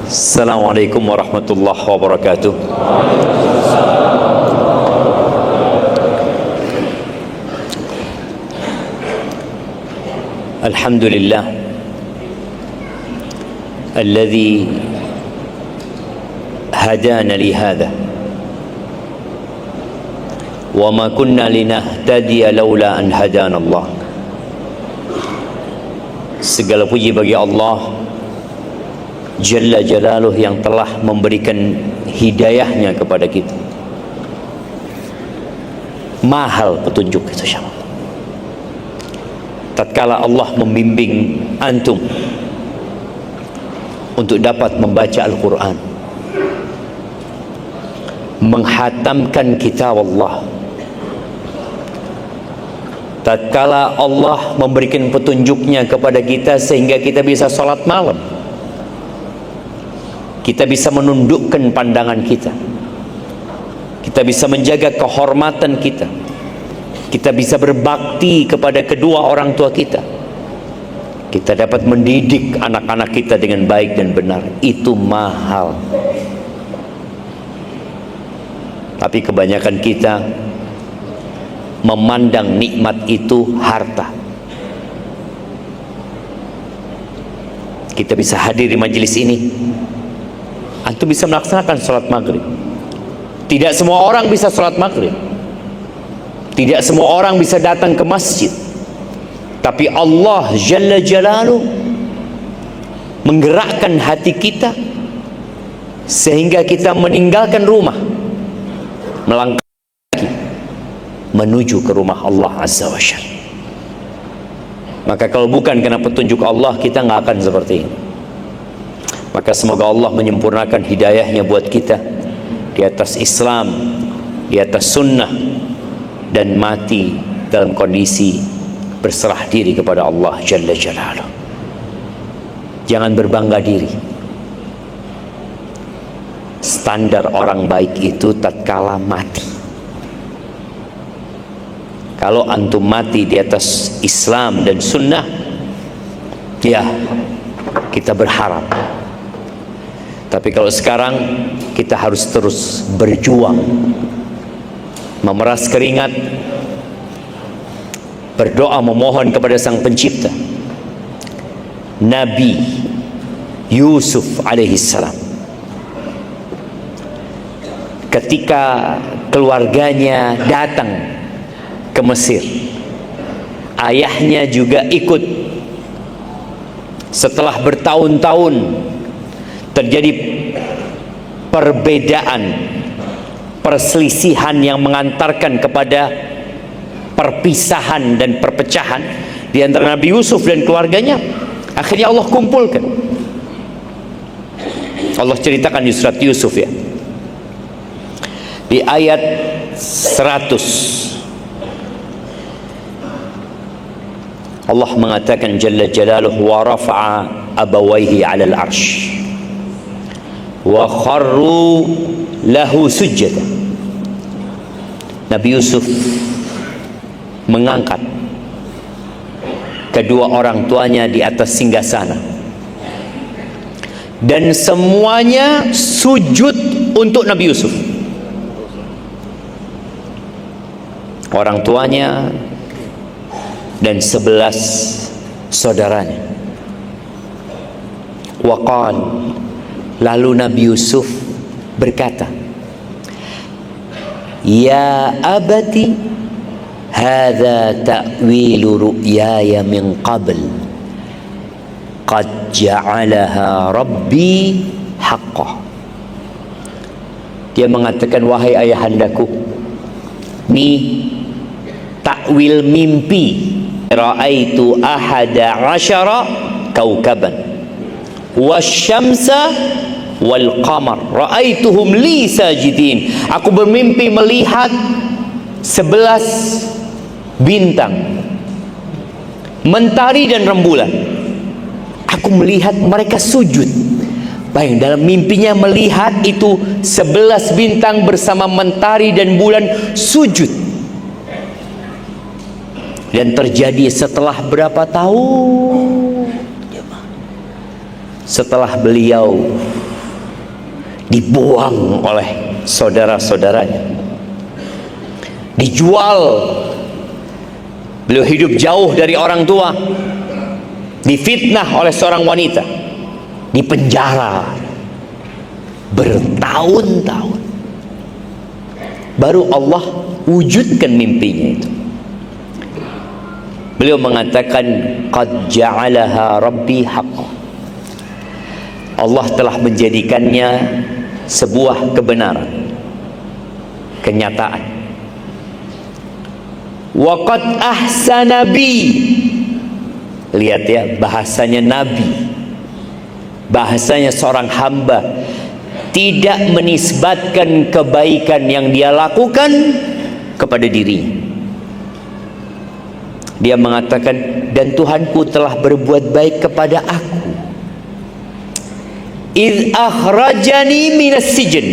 Assalamualaikum warahmatullahi wabarakatuh. Alhamdulillah alladzi hadana li hadha wa ma kunna linahtadiya laula an hadana Allah. Segala puji bagi Allah Jalla Jalaluh yang telah memberikan hidayahnya kepada kita. Mahal petunjuk itu, syabab. Tatkala Allah membimbing antum untuk dapat membaca Al-Quran, menghatamkan kitab Allah, tatkala Allah memberikan petunjuknya kepada kita sehingga kita bisa sholat malam, kita bisa menundukkan pandangan kita, kita bisa menjaga kehormatan kita, kita bisa berbakti kepada kedua orang tua kita, kita dapat mendidik anak-anak kita dengan baik dan benar. Itu mahal. Tapi kebanyakan kita memandang nikmat itu harta. Kita bisa hadir di majelis ini, antum bisa melaksanakan sholat maghrib. Tidak semua orang bisa sholat maghrib, tidak semua orang bisa datang ke masjid. Tapi Allah Jalla Jalaluh menggerakkan hati kita sehingga kita meninggalkan rumah, melangkah menuju ke rumah Allah Azza wa Jalla. Maka kalau bukan karena petunjuk Allah, kita nggak akan seperti ini. Maka semoga Allah menyempurnakan hidayahnya buat kita di atas Islam, di atas sunnah, dan mati dalam kondisi berserah diri kepada Allah Jalla Jalaluh. Jangan berbangga diri. Standar orang baik itu tatkala mati. Kalau antum mati di atas Islam dan sunnah, ya kita berharap. Tapi kalau sekarang kita harus terus berjuang, memeras keringat, berdoa memohon kepada Sang Pencipta. Nabi Yusuf alaihissalam, ketika keluarganya datang ke Mesir, ayahnya juga ikut. Setelah bertahun-tahun terjadi perbedaan, perselisihan yang mengantarkan kepada perpisahan dan perpecahan di antara Nabi Yusuf dan keluarganya. Akhirnya Allah kumpulkan. Allah ceritakan di surat Yusuf, ya, di ayat 100 Allah mengatakan Jalla Jalaluhu, wa rafa'a abawaihi 'alal 'arsy wa kharru lahu sujjada. Nabi Yusuf mengangkat kedua orang tuanya di atas singgasana dan semuanya sujud untuk Nabi Yusuf. Orang tuanya dan 11 saudaranya. Waqal, lalu Nabi Yusuf berkata, ya abati, hadza ta'wilu ru'yaya min qabl qad ja'alaha rabbi haqqan. Dia mengatakan, wahai ayahandaku, ini takwil mimpi. Ra'aitu ahada asyara kaukaban wasyamsa wal qamar ra'aituhum li sajidin. Aku bermimpi melihat 11 bintang, mentari dan rembulan. Aku melihat mereka sujud. Baik, dalam mimpinya melihat itu 11 bintang bersama mentari dan bulan sujud. Dan terjadi setelah berapa tahun? Setelah beliau dibuang oleh saudara-saudaranya, dijual. Beliau hidup jauh dari orang tua, difitnah oleh seorang wanita, dipenjara bertahun-tahun. Baru Allah wujudkan mimpinya itu. Beliau mengatakan, qad ja'alaha rabbi haqqan. Allah telah menjadikannya sebuah kebenaran, kenyataan. Wa qad ahsana bi. Lihat ya, bahasanya nabi, bahasanya seorang hamba, tidak menisbatkan kebaikan yang dia lakukan kepada dirinya. Dia mengatakan, dan Tuhanku telah berbuat baik kepada aku. Idh akhrajani minas sijn.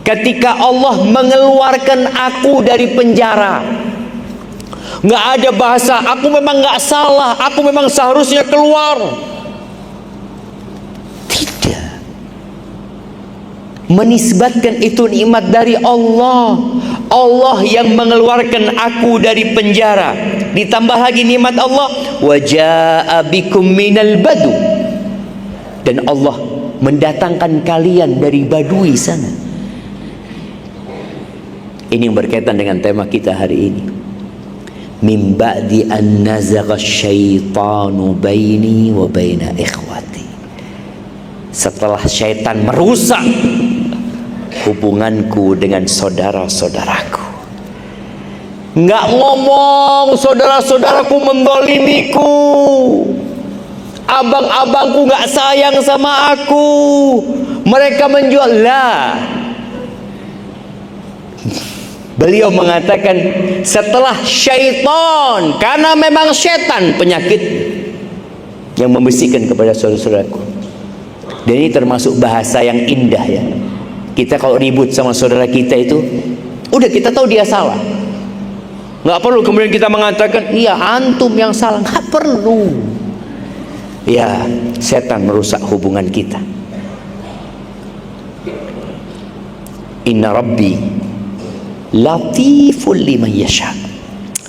Ketika Allah mengeluarkan aku dari penjara. Nggak ada bahasa, aku memang nggak salah, aku memang seharusnya keluar. Tidak. Menisbatkan itu nikmat dari Allah. Allah yang mengeluarkan aku dari penjara. Ditambah lagi nikmat Allah, wa jaa bikum minal badu. Dan Allah mendatangkan kalian dari Badui sana. Ini yang berkaitan dengan tema kita hari ini. Min ba'di an nazagha syaitanu baini wa baina ikhwati. Setelah syaitan merusak hubunganku dengan saudara-saudaraku. Nggak ngomong saudara-saudaraku mendolimiku, abang-abangku nggak sayang sama aku, mereka menjual. Lah, beliau mengatakan setelah syaitan, karena memang syaitan penyakit yang membisikkan kepada saudara-saudaraku. Dan ini termasuk bahasa yang indah ya. Kita kalau ribut sama saudara kita itu, udah kita tahu dia salah. Nggak perlu kemudian kita mengatakan, iya antum yang salah. Nggak perlu. Ya, setan merusak hubungan kita. Inna Rabbi latiful liman yasha.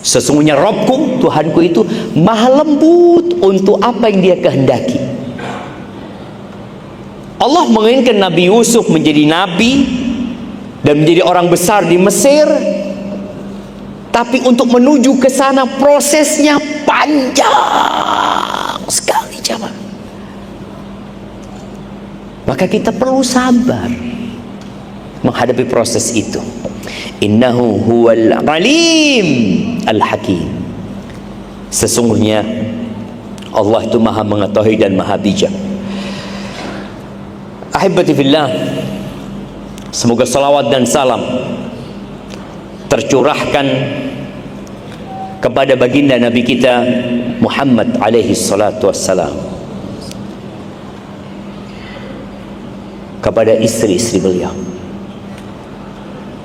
Sesungguhnya Rabbku, Tuhanku itu maha lembut untuk apa yang dia kehendaki. Allah menginginkan Nabi Yusuf menjadi nabi dan menjadi orang besar di Mesir, tapi untuk menuju ke sana prosesnya panjang sekali jemaah. Maka kita perlu sabar menghadapi proses itu. Innahu huwal alim al-hakim. Sesungguhnya Allah itu maha mengetahui dan maha bijak. Ahibati fillah, semoga salawat dan salam tercurahkan kepada baginda Nabi kita Muhammad alaihi salatu wassalam, kepada istri-istri beliau,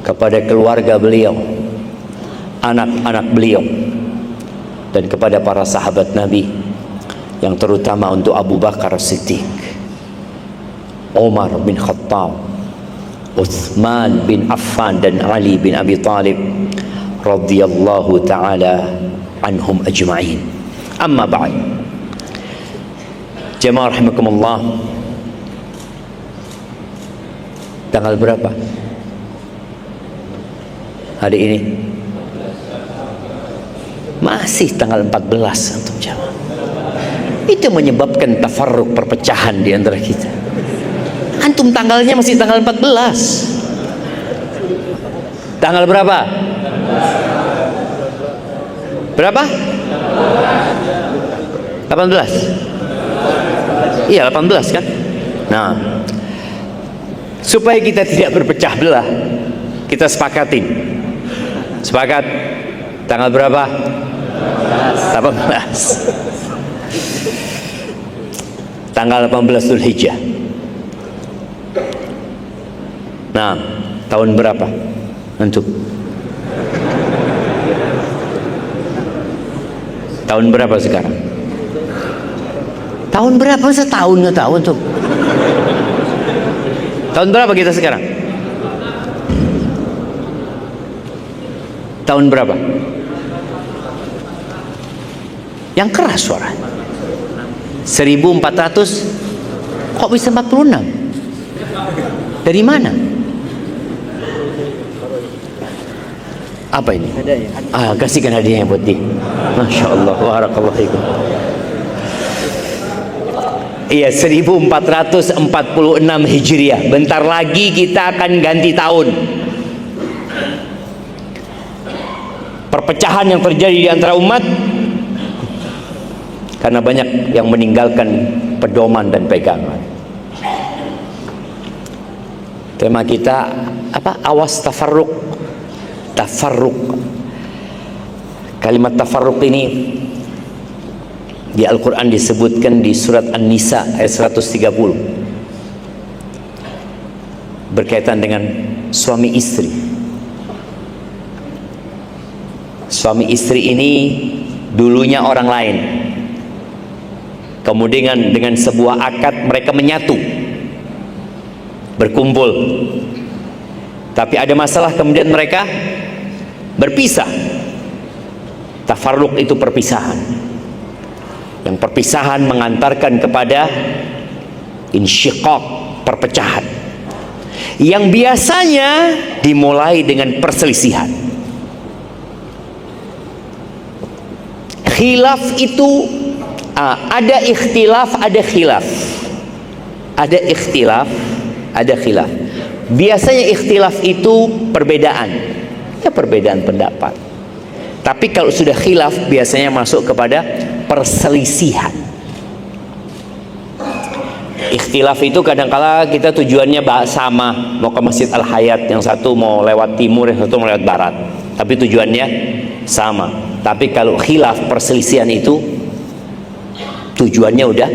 kepada keluarga beliau, anak-anak beliau, dan kepada para sahabat Nabi, yang terutama untuk Abu Bakar Siddiq, Umar bin Khattab, Utsman bin Affan, dan Ali bin Abi Talib radhiyallahu ta'ala anhum ajma'in. Amma ba'd. Jemaah rahimakumullah, tanggal berapa hari ini? Masih tanggal 14 antum jemaah. Itu menyebabkan tafarruq, perpecahan di antara kita. Antum tanggalnya masih tanggal 14. Tanggal berapa? Berapa? 18. Iya 18 kan? Nah, supaya kita tidak berpecah belah, kita sepakatin. Sepakat? Tanggal berapa? 18. Tanggal 18 Dzulhijjah. Nah, tahun berapa antum? Tahun berapa sekarang? Tahun berapa? Setahun nggak tahu antum? Tahun berapa kita sekarang? Tahun berapa? Yang keras suara. 1400. Kok bisa 46? Dari mana? Apa ini? Kasihkan hadiahnya buat dia. Masya Allah, barakallahu fikum. Iya, 1446 Hijriah. Bentar lagi kita akan ganti tahun. Perpecahan yang terjadi di antara umat karena banyak yang meninggalkan pedoman dan pegangan. Tema kita apa? Awas tafarruq. Tafarruq. Kalimat tafarruq ini di Al-Quran disebutkan di surat An-Nisa ayat 130 berkaitan dengan suami istri. Suami istri ini dulunya orang lain, kemudian dengan sebuah akad mereka menyatu, berkumpul, tapi ada masalah kemudian mereka berpisah. Tafarruq itu perpisahan. Yang perpisahan mengantarkan kepada insyiqaq, perpecahan, yang biasanya dimulai dengan perselisihan. Khilaf itu ada ikhtilaf, ada khilaf. Ada ikhtilaf, ada khilaf. Biasanya ikhtilaf itu perbedaan, ya perbedaan pendapat. Tapi kalau sudah khilaf biasanya masuk kepada perselisihan. Ikhtilaf itu kadangkala kita tujuannya sama, mau ke Masjid Al-Hayat, yang satu mau lewat timur, yang satu mau lewat barat, tapi tujuannya sama. Tapi kalau khilaf, perselisihan itu tujuannya udah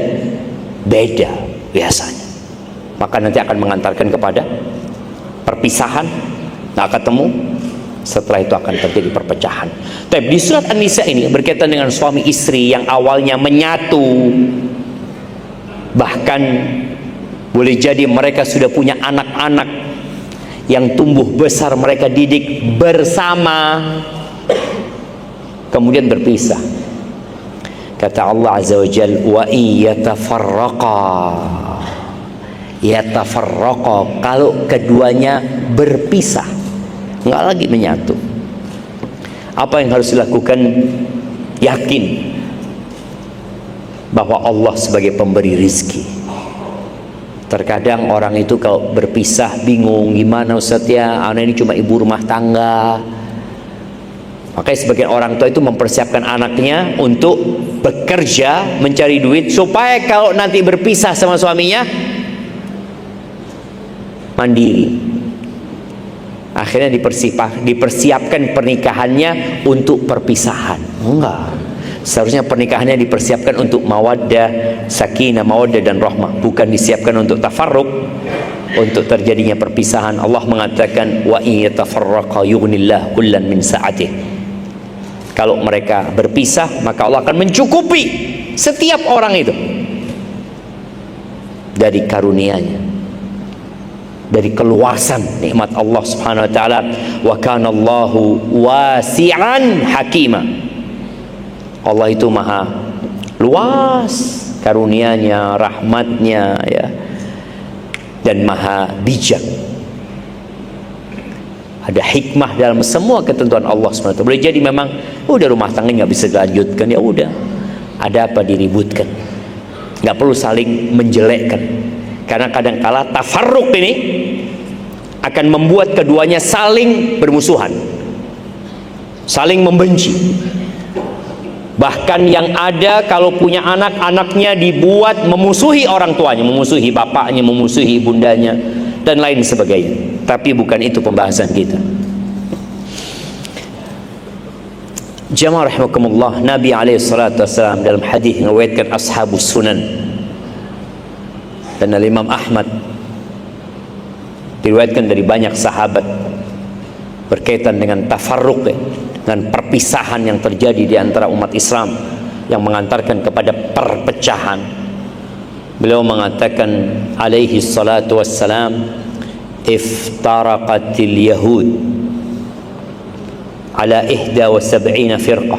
beda biasanya, maka nanti akan mengantarkan kepada perpisahan, nggak ketemu. Setelah itu akan terjadi perpecahan. Tapi di surat An-Nisa ini berkaitan dengan suami istri yang awalnya menyatu, bahkan boleh jadi mereka sudah punya anak-anak yang tumbuh besar, mereka didik bersama, kemudian berpisah. Kata Allah Azza wa Jalla, wa yatafarraqa, kalau keduanya berpisah, nggak lagi menyatu, apa yang harus dilakukan? Yakin bahwa Allah sebagai pemberi rizki. Terkadang orang itu kalau berpisah bingung, gimana Ustaz ya, anak ini cuma ibu rumah tangga. Makanya sebagian orang tua itu mempersiapkan anaknya untuk bekerja, mencari duit, supaya kalau nanti berpisah sama suaminya mandiri. Akhirnya dipersiapkan pernikahannya untuk perpisahan. Enggak. Seharusnya pernikahannya dipersiapkan untuk mawaddah, sakinah, mawaddah dan rahmah, bukan disiapkan untuk tafarruq, untuk terjadinya perpisahan. Allah mengatakan wa yatafarraqa yughnillah kullan min sa'atih. Kalau mereka berpisah, maka Allah akan mencukupi setiap orang itu dari karunia-Nya, dari keluasan nikmat Allah Subhanahu wa taala. Wa kana Allahu wasi'an hakima. Allah itu maha luas karunia-Nya, rahmat-Nya, ya, dan maha bijak. Ada hikmah dalam semua ketentuan Allah Subhanahu wa taala. Boleh jadi memang udah rumah tangga nggak bisa dilanjutkan, ya udah, ada apa diributkan, nggak perlu saling menjelekkan. Karena kadangkala tafarruq ini akan membuat keduanya saling bermusuhan, saling membenci. Bahkan yang ada kalau punya anak, anaknya dibuat memusuhi orang tuanya, memusuhi bapaknya, memusuhi bundanya, dan lain sebagainya. Tapi bukan itu pembahasan kita. Jamaah rahimakumullah, Nabi SAW dalam hadis meriwayatkan ashabus sunan dan Imam Ahmad, diriwayatkan dari banyak sahabat berkaitan dengan tafarruq, dengan perpisahan yang terjadi di antara umat Islam yang mengantarkan kepada perpecahan. Beliau mengatakan alaihi salatu wassalam, iftaraqatil yahud ala 71 firqah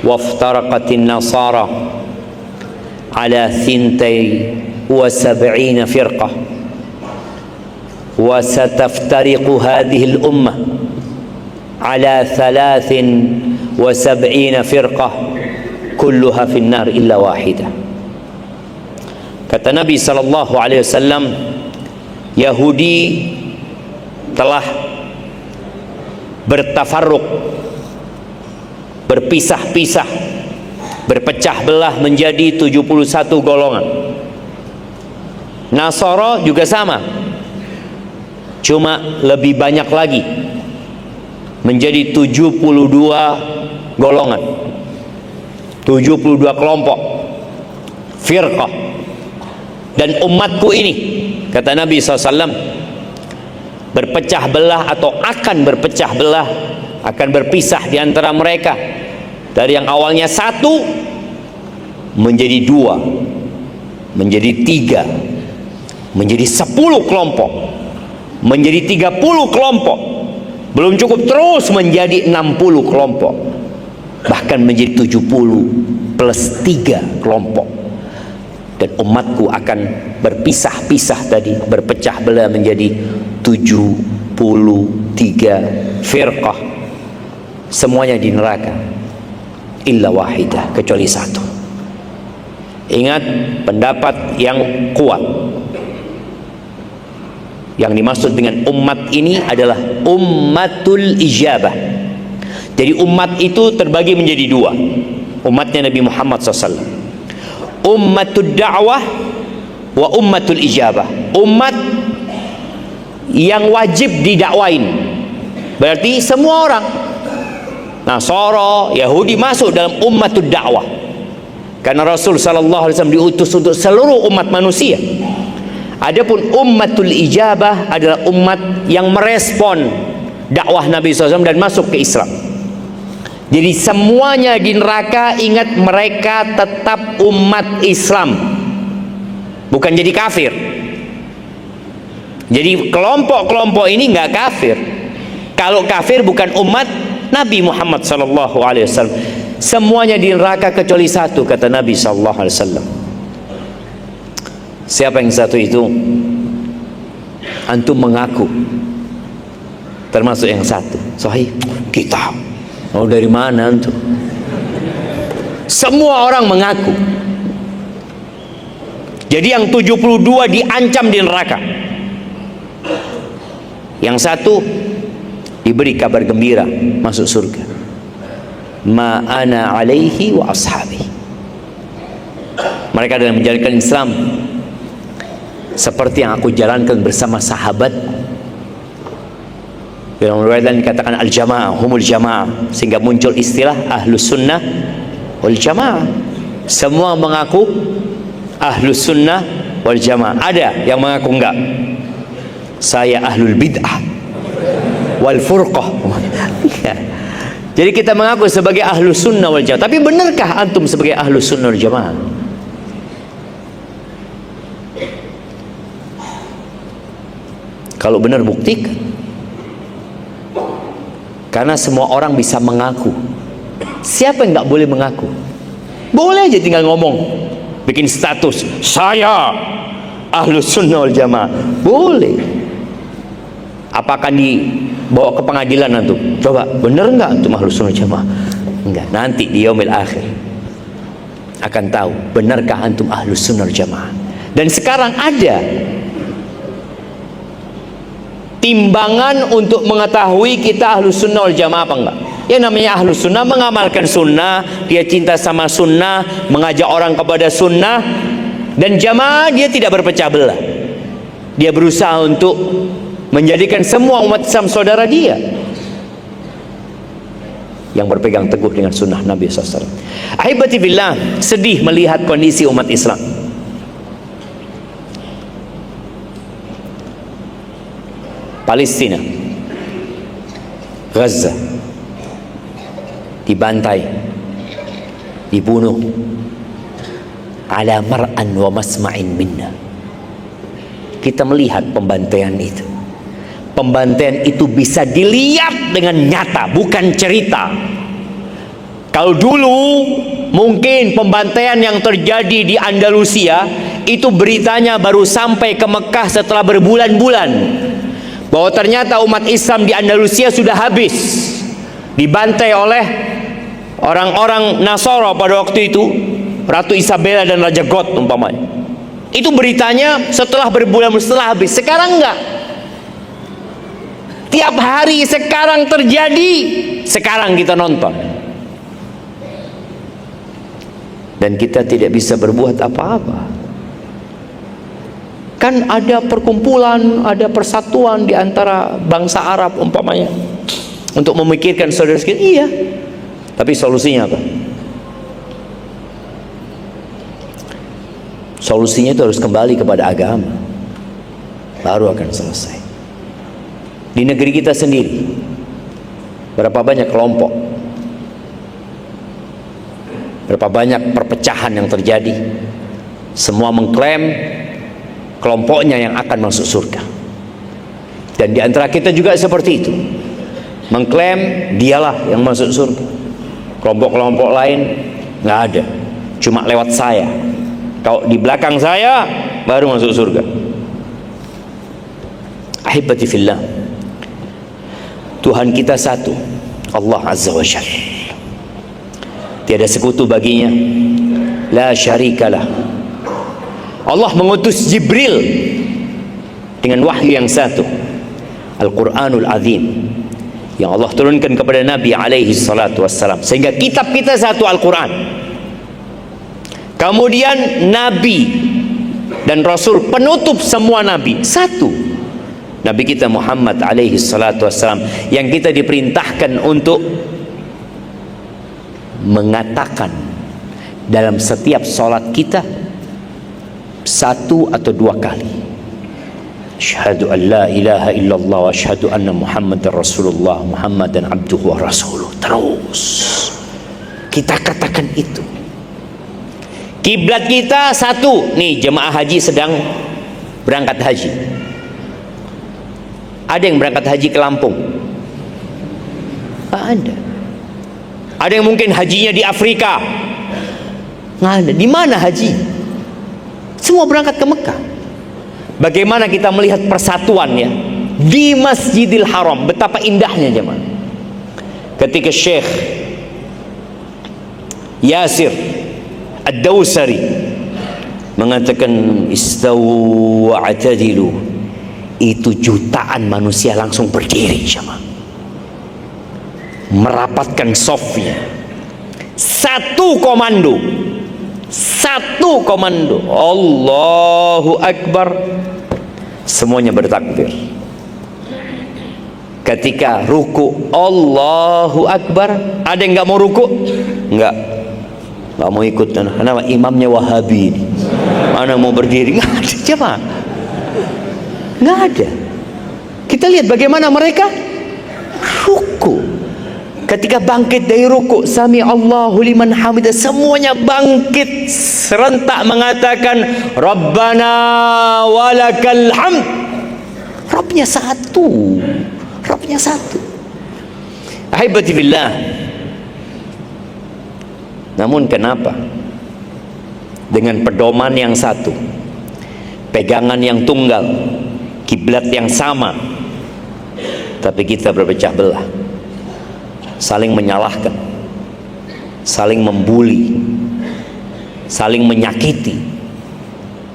waftaraqatin nasara ala 72 firqah wa sataftariqu hadhihi al-ummah ala 73 firqah kulluha fin nar illa wahidah. Kata Nabi sallallahu alaihi wasallam, Yahudi telah bertafarruq, berpisah-pisah, berpecah belah menjadi 71 golongan. Nasara juga sama, cuma lebih banyak lagi, menjadi 72 golongan, 72 kelompok, firqah. Dan umatku ini, kata Nabi SAW, berpecah belah atau akan berpecah belah, akan berpisah di antara mereka, dari yang awalnya 1 menjadi 2, menjadi 3, menjadi 10 kelompok, menjadi 30 kelompok, belum cukup, terus menjadi 60 kelompok, bahkan menjadi 70 plus 3 kelompok. Dan umatku akan berpisah-pisah tadi, berpecah belah menjadi 73 firqah, semuanya di neraka illa wahidah, kecuali 1. Ingat pendapat yang kuat, yang dimaksud dengan umat ini adalah ummatul ijabah. Jadi umat itu terbagi menjadi 2, umatnya Nabi Muhammad SAW, ummatul da'wah wa ummatul ijabah. Umat yang wajib didakwain, berarti semua orang, Nasara, Yahudi masuk dalam ummatul da'wah, karena Rasul sallallahu alaihi wasallam diutus untuk seluruh umat manusia. Adapun ummatul ijabah adalah umat yang merespon dakwah Nabi SAW dan masuk ke Islam. Jadi semuanya di neraka, ingat, mereka tetap umat Islam, bukan jadi kafir. Jadi kelompok-kelompok ini nggak kafir. Kalau kafir bukan umat Nabi Muhammad SAW. Semuanya di neraka kecuali 1, kata Nabi SAW. Siapa yang 1 itu? Antum mengaku termasuk yang 1. Sahih, kita. Oh, dari mana antum? Semua orang mengaku. Jadi yang 72 diancam di neraka. Yang 1 diberi kabar gembira masuk surga. Ma ana alaihi wa ashabi. Mereka dalam menjalankan Islam seperti yang aku jalankan bersama sahabat. Dalam riwayat lain dikatakan al-jamaah, humul jamaah, sehingga muncul istilah ahlus sunnah wal jamaah. Semua mengaku ahlus sunnah wal jamaah. Ada yang mengaku enggak, saya ahlul bid'ah wal furqah. Jadi kita mengaku sebagai ahlus sunnah wal jamaah. Tapi benarkah antum sebagai ahlus sunnah wal jamaah? Kalau benar, buktikan. Karena semua orang bisa mengaku. Siapa yang nggak boleh mengaku? Boleh aja tinggal ngomong, bikin status, saya ahlus sunnah wal jamaah. Boleh. Apakah dibawa ke pengadilan antum? Coba, bener nggak antum ahlus sunnah wal jamaah? Enggak. Nanti di yaumil akhir akan tahu benarkah antum ahlus sunnah wal jamaah. Dan sekarang ada timbangan untuk mengetahui kita ahlus sunnah wal jamaah apa enggak. Ya, namanya ahlus sunnah mengamalkan sunnah, dia cinta sama sunnah, mengajak orang kepada sunnah. Dan jamaah dia tidak berpecah belah, dia berusaha untuk menjadikan semua umat Islam saudara dia yang berpegang teguh dengan sunnah Nabi SAW. Ahibati billah, sedih melihat kondisi umat Islam. Palestina, Gaza, dibantai, dibunuh ala mar'an wa masma'in minna, kita melihat pembantaian itu. Pembantaian itu bisa dilihat dengan nyata, bukan cerita. Kalau dulu mungkin pembantaian yang terjadi di Andalusia itu beritanya baru sampai ke Mekah setelah berbulan-bulan, bahwa ternyata umat Islam di Andalusia sudah habis, dibantai oleh orang-orang Nasara pada waktu itu, Ratu Isabella dan Raja God umpamanya. Itu beritanya setelah berbulan-bulan, setelah habis. Sekarang enggak. Tiap hari sekarang terjadi, sekarang kita nonton. Dan kita tidak bisa berbuat apa-apa. Kan ada perkumpulan, ada persatuan di antara bangsa Arab umpamanya untuk memikirkan saudara kita. Iya. Tapi solusinya apa? Solusinya itu harus kembali kepada agama, baru akan selesai. Di negeri kita sendiri, berapa banyak kelompok, berapa banyak perpecahan yang terjadi. Semua mengklaim kelompoknya yang akan masuk surga. Dan di antara kita juga seperti itu, mengklaim dialah yang masuk surga. Kelompok-kelompok lain nggak ada, cuma lewat saya. Kalau di belakang saya baru masuk surga. Ahibati fillah, Tuhan kita satu, Allah Azza wa Jalla. Tiada sekutu baginya, la syarikalah. Allah mengutus Jibril dengan wahyu yang satu, Al-Quranul Azim, yang Allah turunkan kepada Nabi alaihi salatu wassalam, sehingga kitab kita satu, Al-Quran. Kemudian Nabi dan Rasul penutup semua Nabi satu, Nabi kita Muhammad alaihi salatu wassalam, yang kita diperintahkan untuk mengatakan dalam setiap salat kita satu atau dua kali, asyhadu an la ilaha illallah wa asyhadu anna Muhammadar Rasulullah, Muhammadan abduhu wa rasuluh. Terus kita katakan itu. Kiblat kita satu. Nih jemaah haji sedang berangkat haji. Ada yang berangkat haji ke Lampung? Nggak ada. Ada yang mungkin hajinya di Afrika? Nggak ada. Di mana haji? Semua berangkat ke Mekah. Bagaimana kita melihat persatuannya di Masjidil Haram? Betapa indahnya jemaah. Ketika Syekh Yasir Ad-Dawsari mengatakan istawu wa'tadilu, itu jutaan manusia langsung berdiri jemaah, merapatkan safnya, satu komando, Allahu Akbar, semuanya bertakbir. Ketika ruku, Allahu Akbar. Ada yang nggak mau ruku? Nggak mau ikut, karena imamnya Wahabi. Mana mau berdiri? Nggak ada, siapa? Nggak ada. Kita lihat bagaimana mereka ruku. Ketika bangkit dari ruku, sami Allahu liman hamidah, semuanya bangkit serentak mengatakan Rabbana walakal hamd. Rabbnya satu, Rabbnya satu. Ahibati billah. Namun kenapa dengan pedoman yang satu, pegangan yang tunggal, kiblat yang sama, tapi kita berpecah belah, saling menyalahkan, saling membuli, saling menyakiti,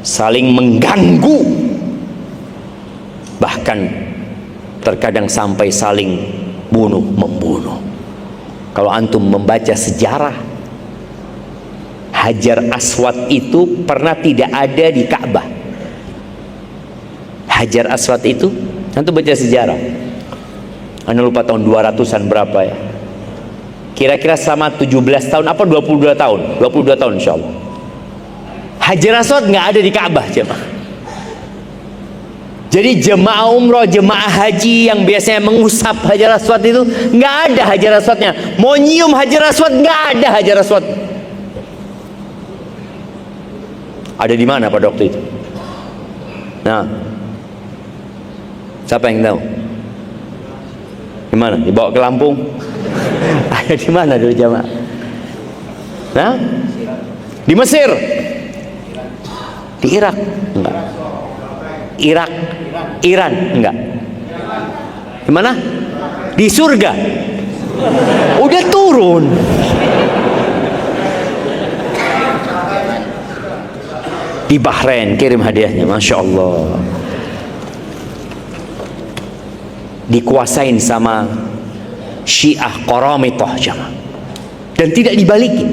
saling mengganggu, bahkan terkadang sampai saling bunuh membunuh. Kalau antum membaca sejarah, Hajar Aswad itu pernah tidak ada di Ka'bah. Hajar Aswad itu, antum baca sejarah, anda lupa tahun 200-an berapa ya, kira-kira selama 17 tahun apa 22 tahun 22 tahun insya Allah, Hajar Aswad nggak ada di Ka'bah jemaah. Jadi jemaah umroh, jemaah haji yang biasanya mengusap Hajar Aswad itu nggak ada Hajar Aswadnya. Mau nyium Hajar Aswad nggak ada Hajar Aswad. Ada di mana pada waktu itu? Nah, Siapa yang tahu? Di mana? Dibawa ke Lampung? Ada di mana dulu jamaah? Nah? Di Mesir? Di Irak? Enggak. Irak? Iran? Enggak. Di mana? Di surga? Udah turun. Di Bahrain kirim hadiahnya, Masya Allah. Dikuasain sama Syiah Qaramitah jemaah, dan tidak dibalikin.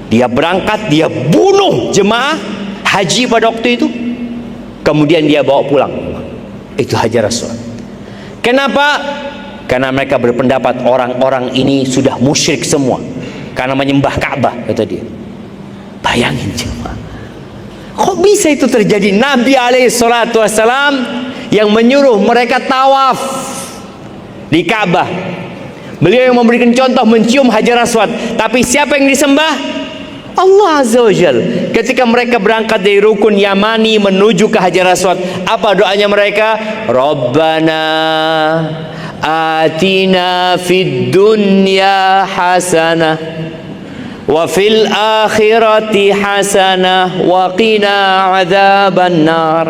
Dia berangkat, dia bunuh jemaah haji pada waktu itu, kemudian dia bawa pulang. Itu Hajar Aswad. Kenapa? Karena mereka berpendapat orang-orang ini sudah musyrik semua karena menyembah Ka'bah, kata dia. Bayangin jemaah, kok bisa itu terjadi? Nabi alaihissalatu wassalam yang menyuruh mereka tawaf di Ka'bah. Beliau yang memberikan contoh mencium Hajar Aswad. Tapi siapa yang disembah? Allah Azza wa Jal. Ketika mereka berangkat dari rukun Yamani menuju ke Hajar Aswad, apa doanya mereka? Rabbana atina fid dunya hasanah wa fil akhirati hasanah wa qina adzaban nar.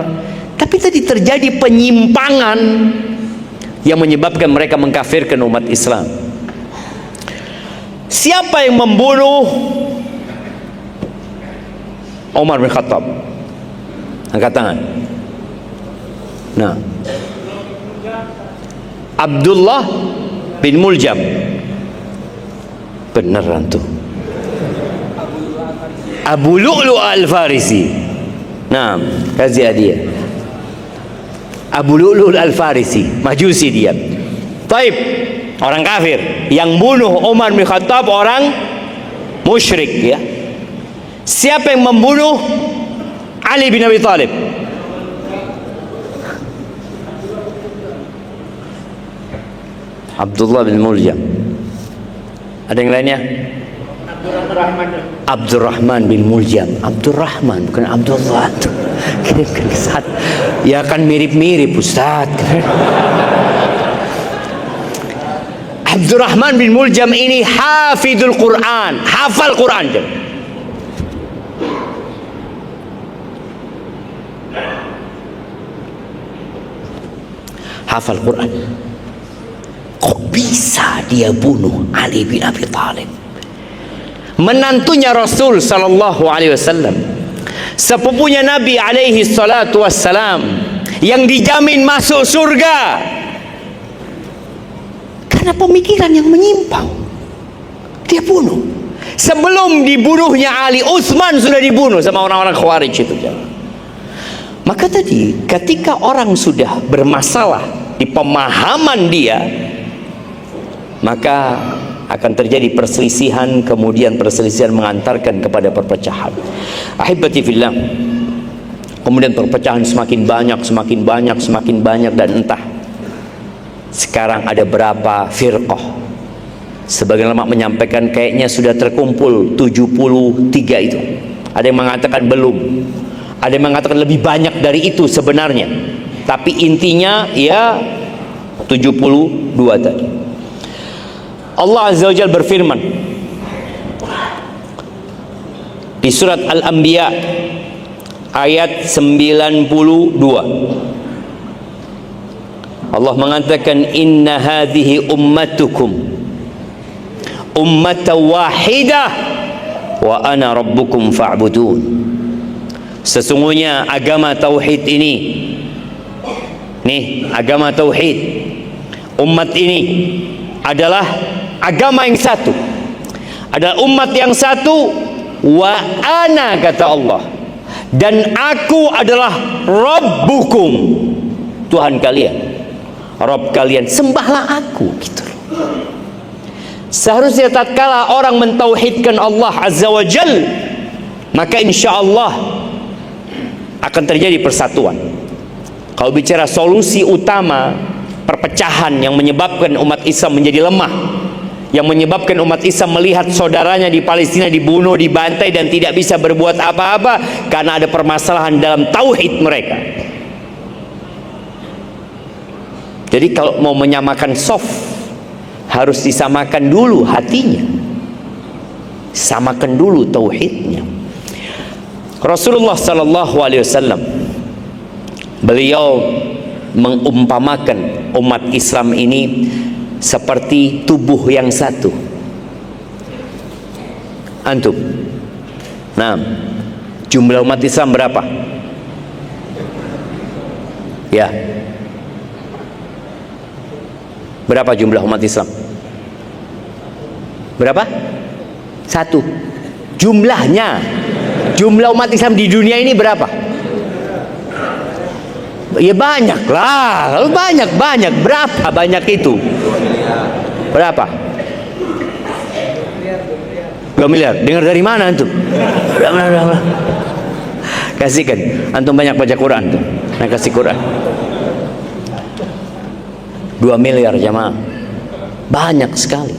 Tapi tadi terjadi penyimpangan yang menyebabkan mereka mengkafirkan umat Islam. Siapa yang membunuh Umar bin Khattab? Angkat tangan. Nah, Abdullah bin Muljam. Beneran tuh, Abu Lu'lu' al-Farisi. Nah, kasih hadiah. Abu Lu'lu' al-Farisi, Majusi dia. Taib, orang kafir. Yang bunuh Umar bin Khattab orang musyrik ya. Siapa yang membunuh Ali bin Abi Thalib? Abdullah bin Muljam. Ada yang lainnya? Abdurrahman bin Muljam. Abdurrahman, bukan Abdullah. Kirimkan ke sana. Ya kan mirip-mirip Ustaz. Abdurrahman bin Muljam ini hafidul Quran, hafal Quran. Hafal Quran. Kok bisa dia bunuh Ali bin Abi Thalib? Menantunya Rasul sallallahu alaihi wasallam, sepupunya Nabi alaihi salatu wassalam, yang dijamin masuk surga karena pemikiran yang menyimpang, dia bunuh. Sebelum dibunuhnya Ali, Utsman sudah dibunuh sama orang-orang Khawarij itu. Maka tadi ketika orang sudah bermasalah di pemahaman dia, maka akan terjadi perselisihan, kemudian perselisihan mengantarkan kepada perpecahan. Ahibati fillah, kemudian perpecahan semakin banyak, semakin banyak, semakin banyak, dan entah sekarang ada berapa firqah. Sebagian ulama menyampaikan kayaknya sudah terkumpul 73 itu. Ada yang mengatakan belum, ada yang mengatakan lebih banyak dari itu sebenarnya, tapi intinya ya 72 tadi. Allah Azza wa Jalla berfirman di surat Al-Anbiya ayat 92. Allah mengatakan, inna hadhihi ummatukum ummatan wahidah wa ana rabbukum fa'budun. Sesungguhnya agama tauhid ini, nih agama tauhid, umat ini adalah agama yang satu, adalah umat yang satu. Wa ana, kata Allah, dan aku adalah Rabbukum, Tuhan kalian, Rabb kalian, sembahlah aku, gitu. Seharusnya tatkala orang mentauhidkan Allah Azza wa Jal, maka insya Allah akan terjadi persatuan. Kalau bicara solusi utama perpecahan yang menyebabkan umat Islam menjadi lemah, yang menyebabkan umat Islam melihat saudaranya di Palestina dibunuh, dibantai, dan tidak bisa berbuat apa-apa karena ada permasalahan dalam tauhid mereka. Jadi kalau mau menyamakan soft, harus disamakan dulu hatinya, samakan dulu tauhidnya. Rasulullah sallallahu alaihi wasallam, beliau mengumpamakan umat Islam ini seperti tubuh yang satu. Antum, nah, jumlah umat Islam berapa? Ya, berapa jumlah umat Islam? Berapa? Satu. Jumlahnya, jumlah umat Islam di dunia ini berapa? Ya banyak lah, banyak. Berapa banyak itu? Berapa? 2 miliar. Dengar dari mana antum? Kasihkan. Antum banyak baca Quran tuh. Nah, kasih Quran. 2 miliar jamaah. Banyak sekali.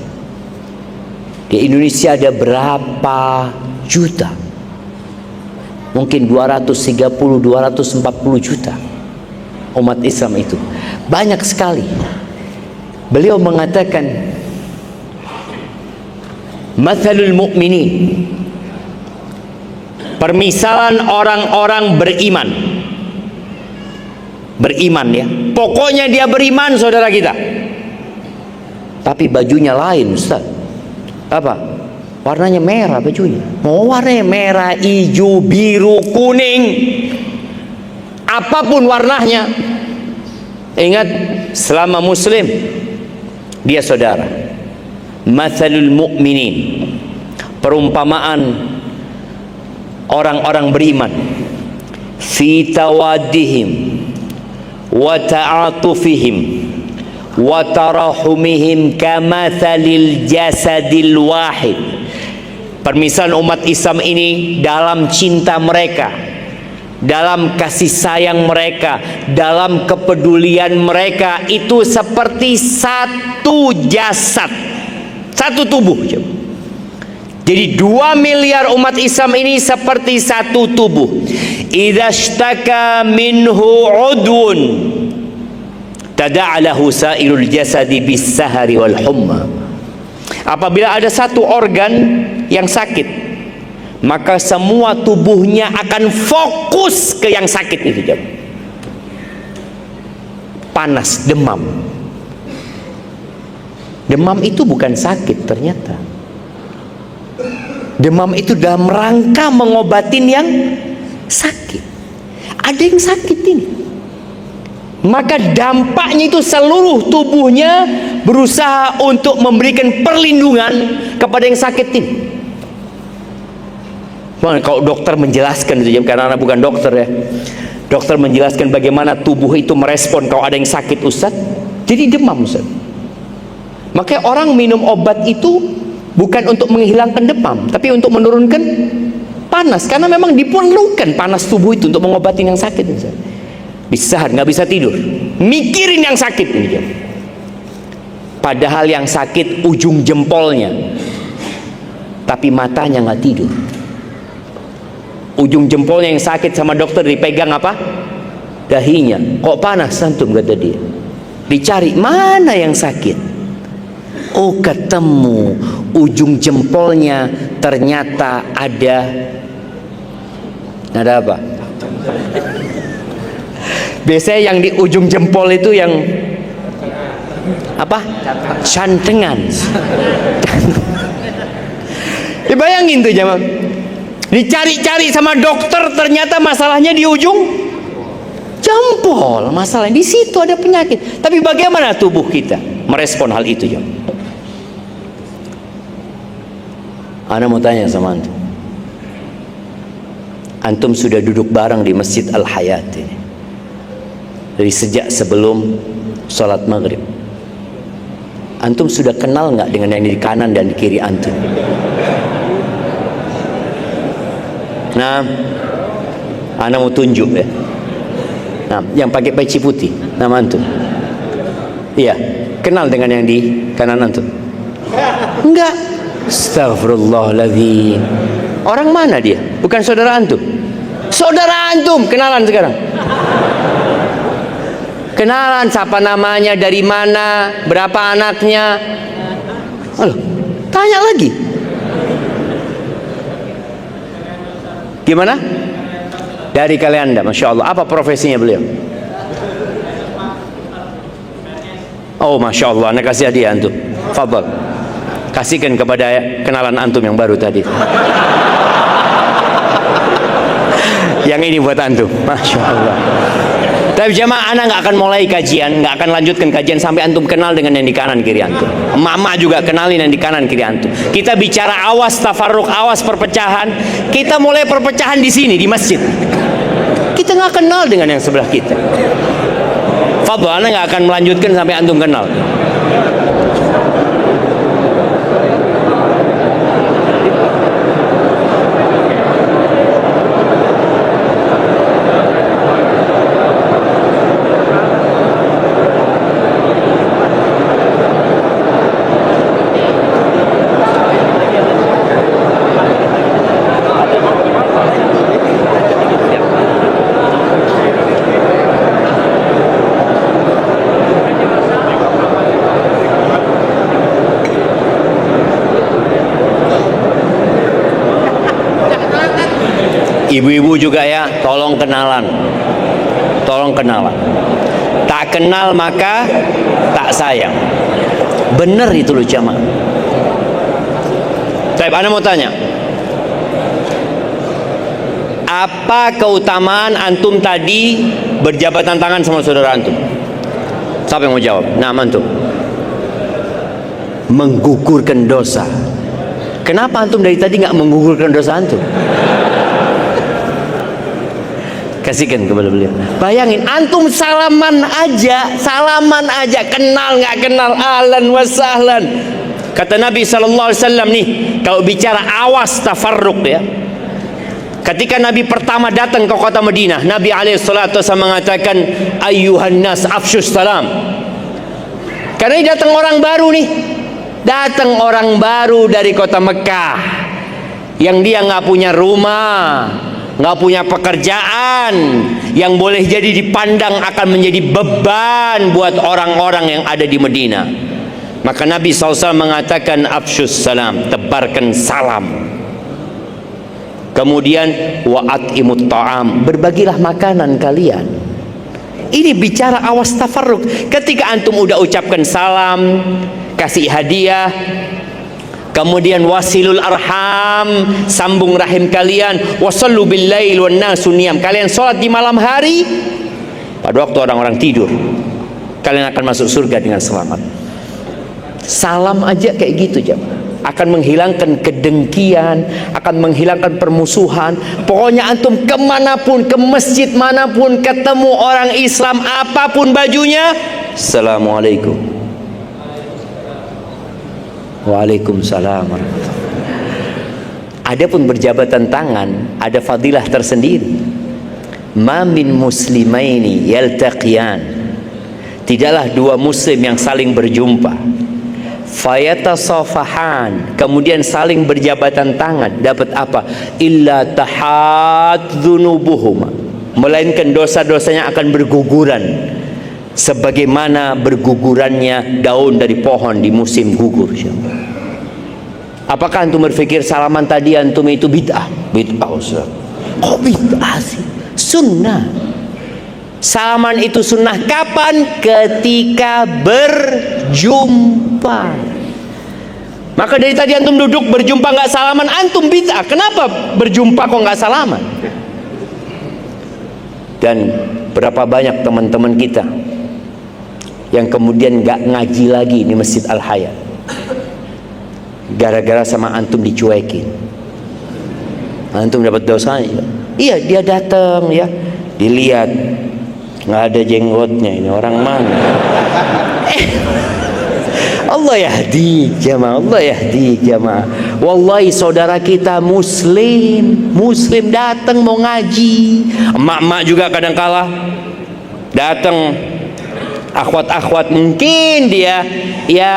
Di Indonesia ada berapa juta? Mungkin 230, 240 juta umat Islam itu. Banyak sekali. Beliau mengatakan, mathalul mu'minin, permisalan orang-orang beriman. Beriman ya, pokoknya dia beriman saudara kita, tapi bajunya lain Ustaz. Apa? Warnanya merah bajunya. Mau warnanya merah, hijau, biru, kuning, apapun warnanya. Ingat, selama muslim dia saudara. Mathalul mu'minin, perumpamaan orang-orang beriman, fi tawaddihim wa ta'atufihim wa tarahumihim kamathalil jasadil wahid. Permisalan umat Islam ini dalam cinta mereka, dalam kasih sayang mereka, dalam kepedulian mereka, itu seperti satu jasad, satu tubuh. Jadi 2 miliar umat Islam ini seperti satu tubuh. Idza ishtaka minhu udwun tada'alahu sa'irul jasadi bis-sahari wal humma. Apabila ada satu organ yang sakit, maka semua tubuhnya akan fokus ke yang sakit itu. Panas, demam. Demam itu bukan sakit ternyata. Demam itu dalam rangka mengobatin yang sakit. Ada yang sakit ini, maka dampaknya itu seluruh tubuhnya berusaha untuk memberikan perlindungan kepada yang sakit ini. Kalau dokter menjelaskan itu, karena anak bukan dokter ya, dokter menjelaskan bagaimana tubuh itu merespon kalau ada yang sakit Ustaz. Jadi demam Ustaz. Makanya orang minum obat itu bukan untuk menghilangkan demam, tapi untuk menurunkan panas, karena memang diperlukan panas tubuh itu untuk mengobati yang sakit. Bisa nggak bisa tidur, mikirin yang sakit ini. Padahal yang sakit ujung jempolnya, tapi matanya nggak tidur. Ujung jempolnya yang sakit sama dokter dipegang apa? Dahinya. Kok panas antum, kata dia. Dicari mana yang sakit. Oh, ketemu ujung jempolnya, ternyata ada apa? Biasanya yang di ujung jempol itu yang apa? Cantengan. Dibayangin tuh jemaah. Dicari-cari sama dokter, ternyata masalahnya di ujung jempol. Masalahnya di situ ada penyakit. Tapi bagaimana tubuh kita merespon hal itu, jemaah? Ana mau tanya sama antum. Antum sudah duduk bareng di Masjid Al-Hayat ini dari sejak sebelum sholat maghrib. Antum sudah kenal nggak dengan yang di kanan dan di kiri antum? Nah, ana mau tunjuk ya. Nah, yang pakai peci putih, nama antum? Iya, kenal dengan yang di kanan antum? Enggak. Astagfirullahaladzim. Orang mana dia? Bukan saudara antum? Saudara antum, kenalan sekarang. Kenalan, siapa namanya, dari mana, berapa anaknya. Aduh, tanya lagi. Gimana? Dari Kalianda, Masya Allah. Apa profesinya beliau? Oh, Masya Allah, anak kasih hadiah antum. Fadal, kasihkan kepada kenalan antum yang baru tadi. Yang ini buat antum, Masya Allah. Tapi jemaah, anak nggak akan mulai kajian, nggak akan lanjutkan kajian sampai antum kenal dengan yang di kanan kiri antum. Emak-emak juga kenalin yang di kanan kiri antum. Kita bicara awas tafarruq, awas perpecahan. Kita mulai perpecahan di sini, di masjid. Kita nggak kenal dengan yang sebelah kita. Fadl, anak nggak akan melanjutkan sampai antum kenal. Ibu-ibu juga ya, tolong kenalan. Tolong kenalan. Tak kenal maka tak sayang. Benar itu loh jamaah. Baik, ana mau tanya. Apa keutamaan antum tadi berjabatan tangan sama saudara antum? Siapa yang mau jawab? Nah, antum. Menggugurkan dosa. Kenapa antum dari tadi nggak menggugurkan dosa antum? Kasihkan kepada beliau. Bayangin, antum salaman aja, kenal nggak kenal, ahlan wa sahlan. Kata Nabi SAW nih, kalau bicara awas tafarruq ya. Ketika Nabi pertama datang ke kota Madinah, Nabi SAW mengatakan, ayyuhan nas afshus salam. Karena ini datang orang baru nih, datang orang baru dari kota Mekah, yang dia nggak punya rumah, nggak punya pekerjaan, yang boleh jadi dipandang akan menjadi beban buat orang-orang yang ada di Madinah. Maka Nabi SAW mengatakan afshus salam, tebarkan salam. Kemudian wa'at imut ta'am, berbagilah makanan kalian. Ini bicara awas tafarruq. Ketika antum udah ucapkan salam, kasih hadiah, kemudian wasilul arham, sambung rahim kalian, wasallu bil lail wan nasu niyam, kalian sholat di malam hari pada waktu orang-orang tidur, kalian akan masuk surga dengan selamat. Salam aja kayak gitu jemaah, akan menghilangkan kedengkian, akan menghilangkan permusuhan. Pokoknya antum kemanapun, ke masjid manapun, ketemu orang Islam apapun bajunya, assalamualaikum. Waalaikumsalam. Adapun berjabatan tangan ada fadilah tersendiri. Ma min muslimaini yaltaqiyan, tidaklah dua muslim yang saling berjumpa, fayatasafahan, kemudian saling berjabatan tangan, dapat apa? Illa tahat dzunubuhuma, melainkan dosa-dosanya akan berguguran sebagaimana bergugurannya daun dari pohon di musim gugur. Apakah antum berpikir salaman tadi antum itu bid'ah? Bid'ah Ustaz. Kok bid'ah sih? Sunnah. Salaman itu sunnah kapan? Ketika berjumpa. Maka dari tadi antum duduk berjumpa nggak salaman, antum bid'ah. Kenapa berjumpa kok nggak salaman? Dan berapa banyak teman-teman kita yang kemudian nggak ngaji lagi di Masjid Al-Hayat gara-gara sama antum dicuekin. Antum dapat dosanya. Iya, dia datang ya, dilihat nggak ada jenggotnya, ini orang mana? Allah yahdi jamaah, Allah yahdi jamaah. Wallahi saudara kita muslim datang mau ngaji. Emak-emak juga kadang kala datang, akhwat-akhwat mungkin dia ya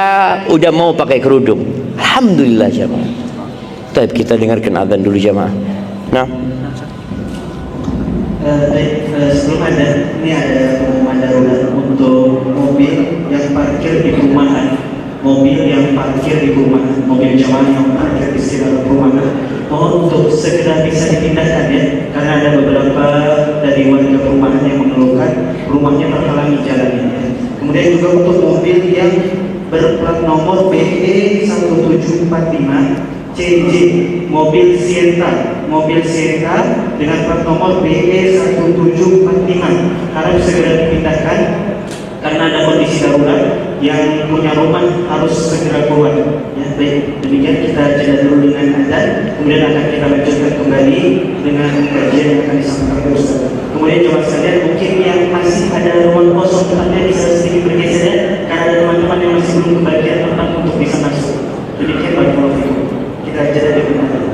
udah mau pakai kerudung. Alhamdulillah jamaah. Tapi kita dengarkan azan dulu jamaah. Nah, sebelum ada ini ada pengumuman darurat untuk mobil yang parkir di rumah, mobil jamaah yang parkir di sekitar rumah, mohon untuk segera bisa dipindahkan ya, karena ada beberapa dari warga perumahan yang mengeluhkan rumahnya terhalangi jalannya. Kemudian juga untuk mobil yang berplat nomor BE 1745 CJ, mobil Sienta dengan plat nomor BE 1745 harus segera dipindahkan karena ada kondisi darurat, yang punya rumah harus segera keluar. Ya, baik, demikian kita jeda dulu dengan azan, kemudian akan kita lanjutkan kembali dengan kajian yang akan disampaikan oleh Ustaz. Kemudian coba sekalian, mungkin yang masih ada ruang kosong tempatnya bisa sedikit bergeser ya, karena ada teman-teman yang masih belum kebagian tempat untuk bisa masuk. Demikian barakallahu fikum. Kita jeda dulu.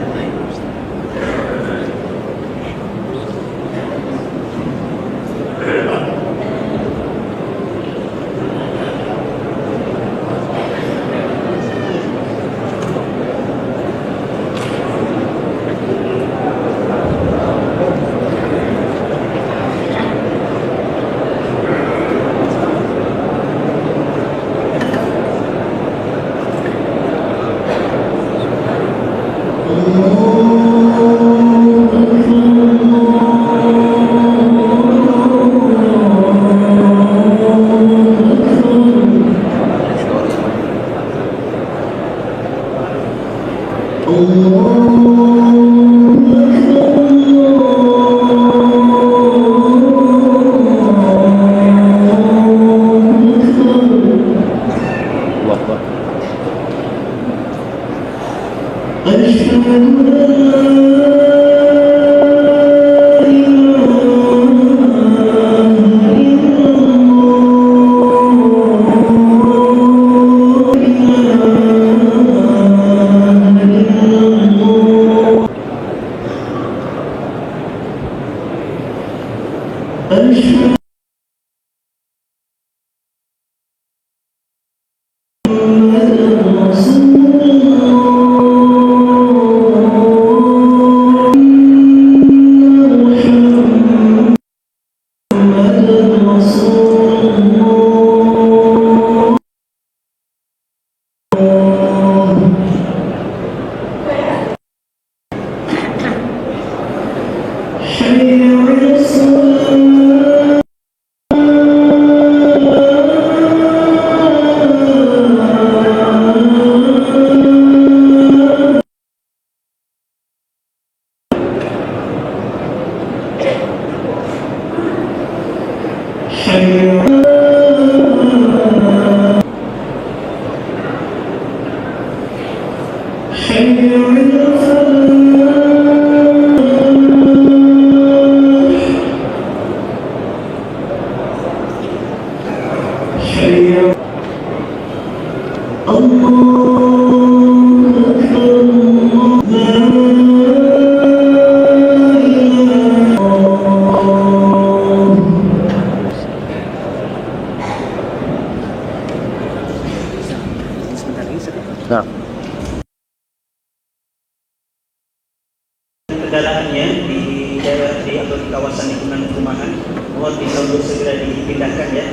Kendaraannya di daerah atau di kawasan lingkungan perumahan, mohon bisa untuk segera dipindahkan ya,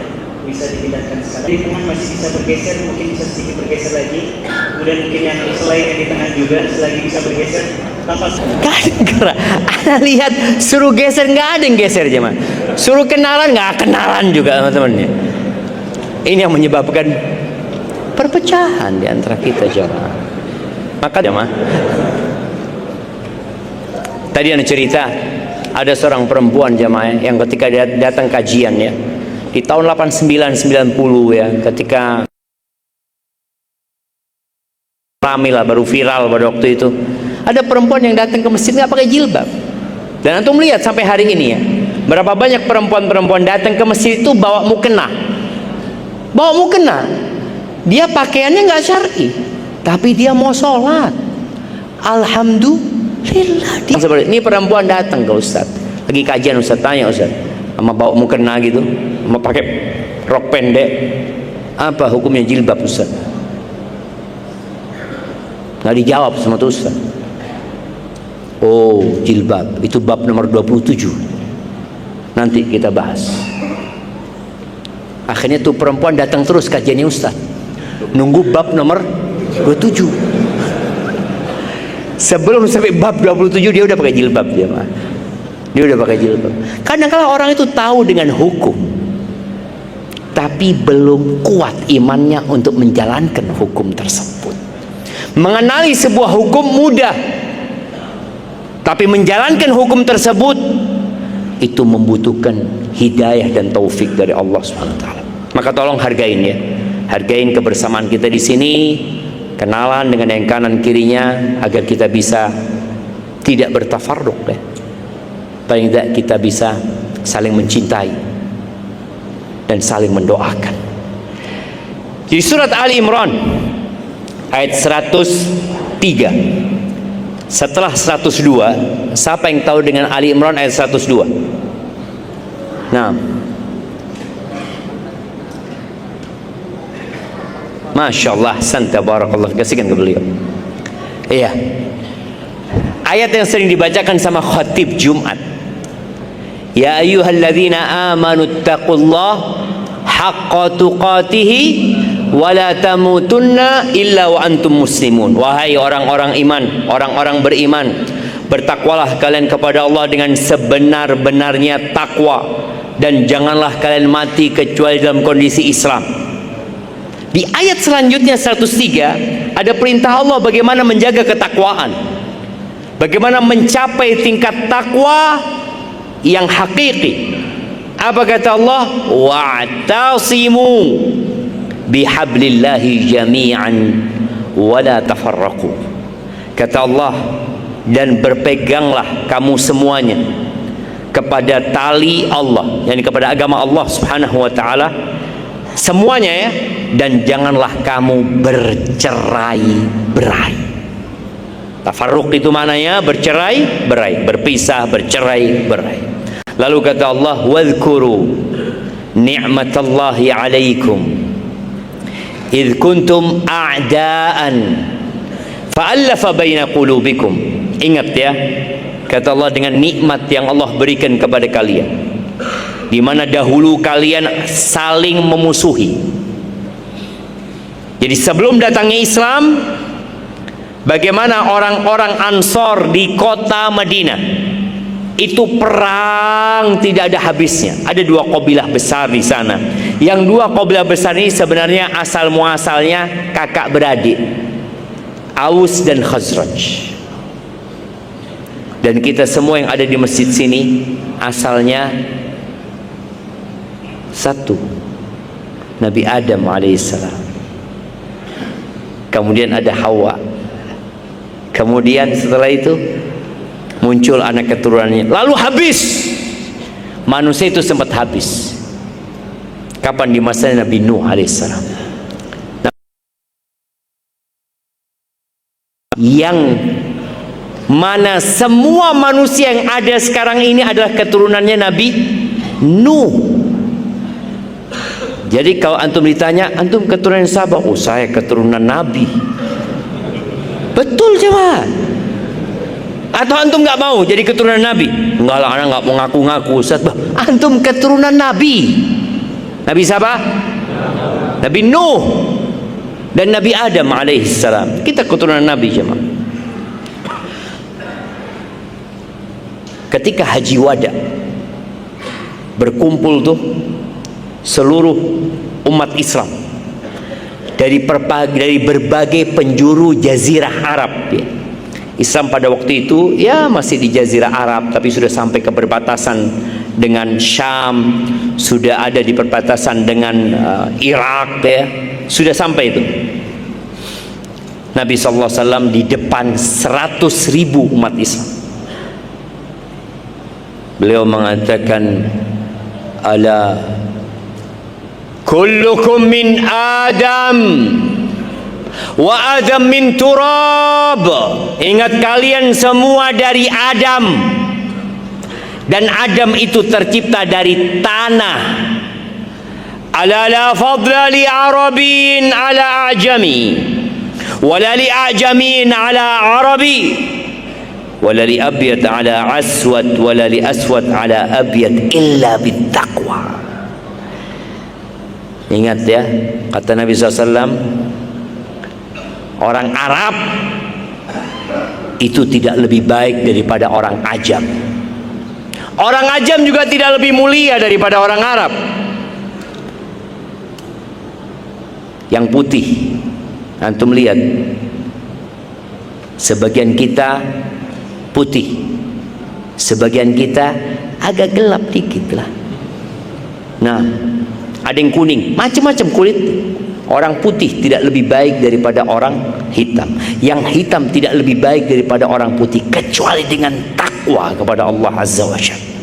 bisa dipindahkan sekarang. Di tengah masih bisa bergeser, mungkin bisa sedikit bergeser lagi. Kemudian mungkin yang selain yang di tengah juga selagi bisa bergeser. Tanpa Anda lihat suruh geser nggak ada yang geser jemaah, suruh kenalan nggak kenalan juga teman-temannya. Ini yang menyebabkan perpecahan di antara kita jemaah. Maka jemaah, tadi ada cerita, ada seorang perempuan jamaah yang ketika dia datang kajian ya, di tahun 89-90 ya, ketika ramai lah, baru viral pada waktu itu, ada perempuan yang datang ke masjid nggak pakai jilbab. Dan antum lihat sampai hari ini ya, berapa banyak perempuan-perempuan datang ke masjid itu bawa mukena, dia pakaiannya nggak syar'i, tapi dia mau sholat. Alhamdulillah. Ini perempuan datang ke Ustaz, lagi kajian, Ustaz tanya, Ustaz, sama bawa mukena gitu, sama pakai rok pendek, apa hukumnya jilbab Ustaz? Nggak dijawab sama tuh Ustaz. Oh, jilbab itu bab nomor 27, nanti kita bahas. Akhirnya tuh perempuan datang terus kajiannya Ustaz, nunggu bab nomor 27. Sebelum sampai bab 27 dia udah pakai jilbab dia udah pakai jilbab. Kadang-kadang orang itu tahu dengan hukum, tapi belum kuat imannya untuk menjalankan hukum tersebut. Mengenali sebuah hukum mudah, tapi menjalankan hukum tersebut itu membutuhkan hidayah dan taufik dari Allah SWT. Maka tolong hargain ya, hargain kebersamaan kita di sini, kenalan dengan yang kanan kirinya, agar kita bisa tidak bertafarruq ya. Paling tidak kita bisa saling mencintai dan saling mendoakan. Di surat Ali Imran ayat 103, setelah 102, siapa yang tahu dengan Ali Imran ayat 102? Nah, Masya Allah, santa barakallah, kasihkan ke beliau. Iya, ayat yang sering dibacakan sama khatib Jumat. Ya ayyuhalladzina amanu taqullaha haqqa tuqatihi wa la tamutunna illa wa antum muslimun. Wahai orang-orang iman, orang-orang beriman, bertakwalah kalian kepada Allah dengan sebenar-benarnya takwa, dan janganlah kalian mati kecuali dalam kondisi Islam. Di ayat selanjutnya 103 ada perintah Allah bagaimana menjaga ketakwaan, bagaimana mencapai tingkat takwa yang hakiki. Apa kata Allah? Wa'tasimu bihablillahi jami'an wa la tafarraqu. Kata Allah, dan berpeganglah kamu semuanya kepada tali Allah, yakni kepada agama Allah Subhanahu wa taala semuanya ya, dan janganlah kamu bercerai-berai. Tafarruq itu maknanya bercerai-berai, berpisah, bercerai-berai. Lalu kata Allah, wadhkuru ni'matallahi 'alaikum idh kuntum a'daan fa'alafa baina qulubikum. Ingat ya, kata Allah, dengan nikmat yang Allah berikan kepada kalian, di mana dahulu kalian saling memusuhi. Jadi sebelum datangnya Islam, bagaimana orang-orang Ansor di kota Madinah itu perang tidak ada habisnya. Ada dua kabilah besar di sana. Yang dua kabilah besar ini sebenarnya asal muasalnya kakak beradik, Aus dan Khazraj. Dan kita semua yang ada di masjid sini asalnya satu, Nabi Adam alaihissalam. Kemudian ada Hawa. Kemudian setelah itu muncul anak keturunannya, lalu habis. Manusia itu sempat habis. Kapan? Di masa Nabi Nuh alaihissalam. Yang mana semua manusia yang ada sekarang ini adalah keturunannya Nabi Nuh. Jadi kalau antum ditanya, antum keturunan siapa? Oh, saya keturunan Nabi. Betul jemaah? Atau antum nggak mau jadi keturunan Nabi? Enggak lah, anak nggak mau ngaku-ngaku Ustaz. Antum keturunan Nabi. Nabi siapa? Nabi Nuh dan Nabi Adam alaihissalam. Kita keturunan Nabi jemaah. Ketika Haji Wada berkumpul tuh seluruh umat Islam dari berbagai penjuru Jazirah Arab ya. Islam pada waktu itu ya masih di Jazirah Arab, tapi sudah sampai ke perbatasan dengan Syam, sudah ada di perbatasan dengan Irak ya, sudah sampai itu. Nabi SAW di depan 100.000 umat Islam, beliau mengatakan, ala kullukum min Adam wa Adam min turab. Ingat, kalian semua dari Adam, dan Adam itu tercipta dari tanah. Ala la fadla li arabin ala ajami, wala li ajamin ala arabi, wala li abyad ala aswad, wala li aswad ala abyad, illa bittaqwa. Ingat ya, kata Nabi SAW, Orang Arab itu tidak lebih baik daripada orang Ajam. Orang Ajam juga tidak lebih mulia daripada orang Arab. Yang putih, antum lihat, sebagian kita putih, sebagian kita agak gelap dikit lah. Nah, ada yang kuning, macam-macam kulit. Orang putih tidak lebih baik daripada orang hitam. Yang hitam tidak lebih baik daripada orang putih, kecuali dengan takwa kepada Allah Azza wa Jalla.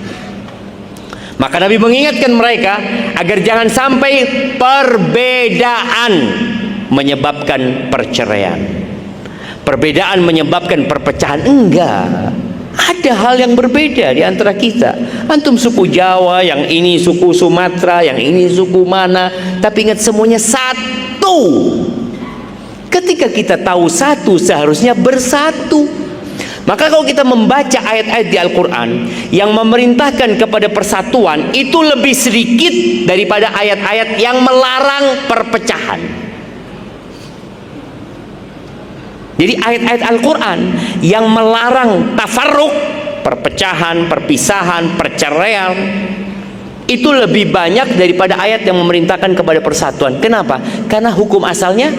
Maka Nabi mengingatkan mereka agar jangan sampai perbedaan menyebabkan perceraian, perbedaan menyebabkan perpecahan. Enggak, ada hal yang berbeda di antara kita. Antum suku Jawa, yang ini suku Sumatera, yang ini suku mana, tapi ingat semuanya satu. Ketika kita tahu satu, seharusnya bersatu. Maka kalau kita membaca ayat-ayat di Al-Quran yang memerintahkan kepada persatuan, itu lebih sedikit daripada ayat-ayat yang melarang perpecahan. Jadi ayat-ayat Al-Quran yang melarang tafarruq, perpecahan, perpisahan, perceraian, itu lebih banyak daripada ayat yang memerintahkan kepada persatuan. Kenapa? Karena hukum asalnya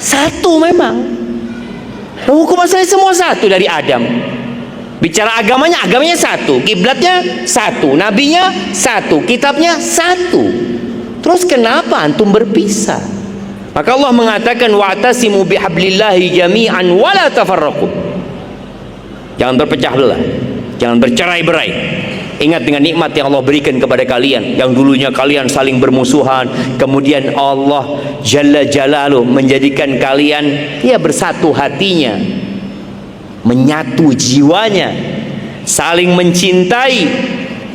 satu memang. Hukum asalnya semua satu dari Adam. Bicara agamanya satu, kiblatnya satu, nabinya satu, kitabnya satu. Terus kenapa antum berpisah? Maka Allah mengatakan wa'tasimu bihablillahi jami'an wa la tafarraqu. Jangan berpecah belah, jangan bercerai-berai. Ingat dengan nikmat yang Allah berikan kepada kalian, yang dulunya kalian saling bermusuhan, kemudian Allah Jalla Jalaluh menjadikan kalian ya bersatu hatinya, menyatu jiwanya, saling mencintai,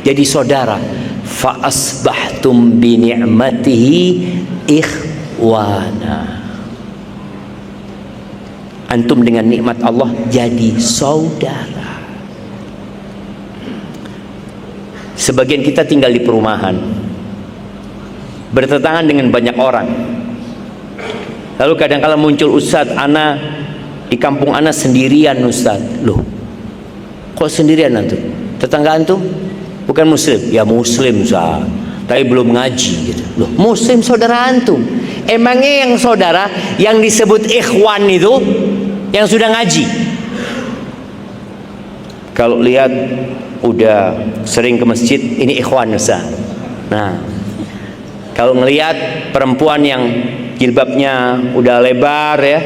jadi saudara. Fa asbahtum bi ni'matihi ikhwana. Antum dengan nikmat Allah jadi saudara. Sebagian kita tinggal di perumahan, bertetanggan dengan banyak orang. Lalu kadang-kala muncul, Ustadz, ana di kampung ana sendirian, Ustadz. Loh, kok sendirian antum? Tetangga antum bukan muslim? Ya muslim, Ustadz, tapi belum ngaji gitu. Loh, muslim saudara antum. Emangnya yang saudara yang disebut ikhwan itu yang sudah ngaji? Kalau lihat udah sering ke masjid, ini ikhwan, Ustaz. Nah, kalau ngelihat perempuan yang jilbabnya udah lebar ya,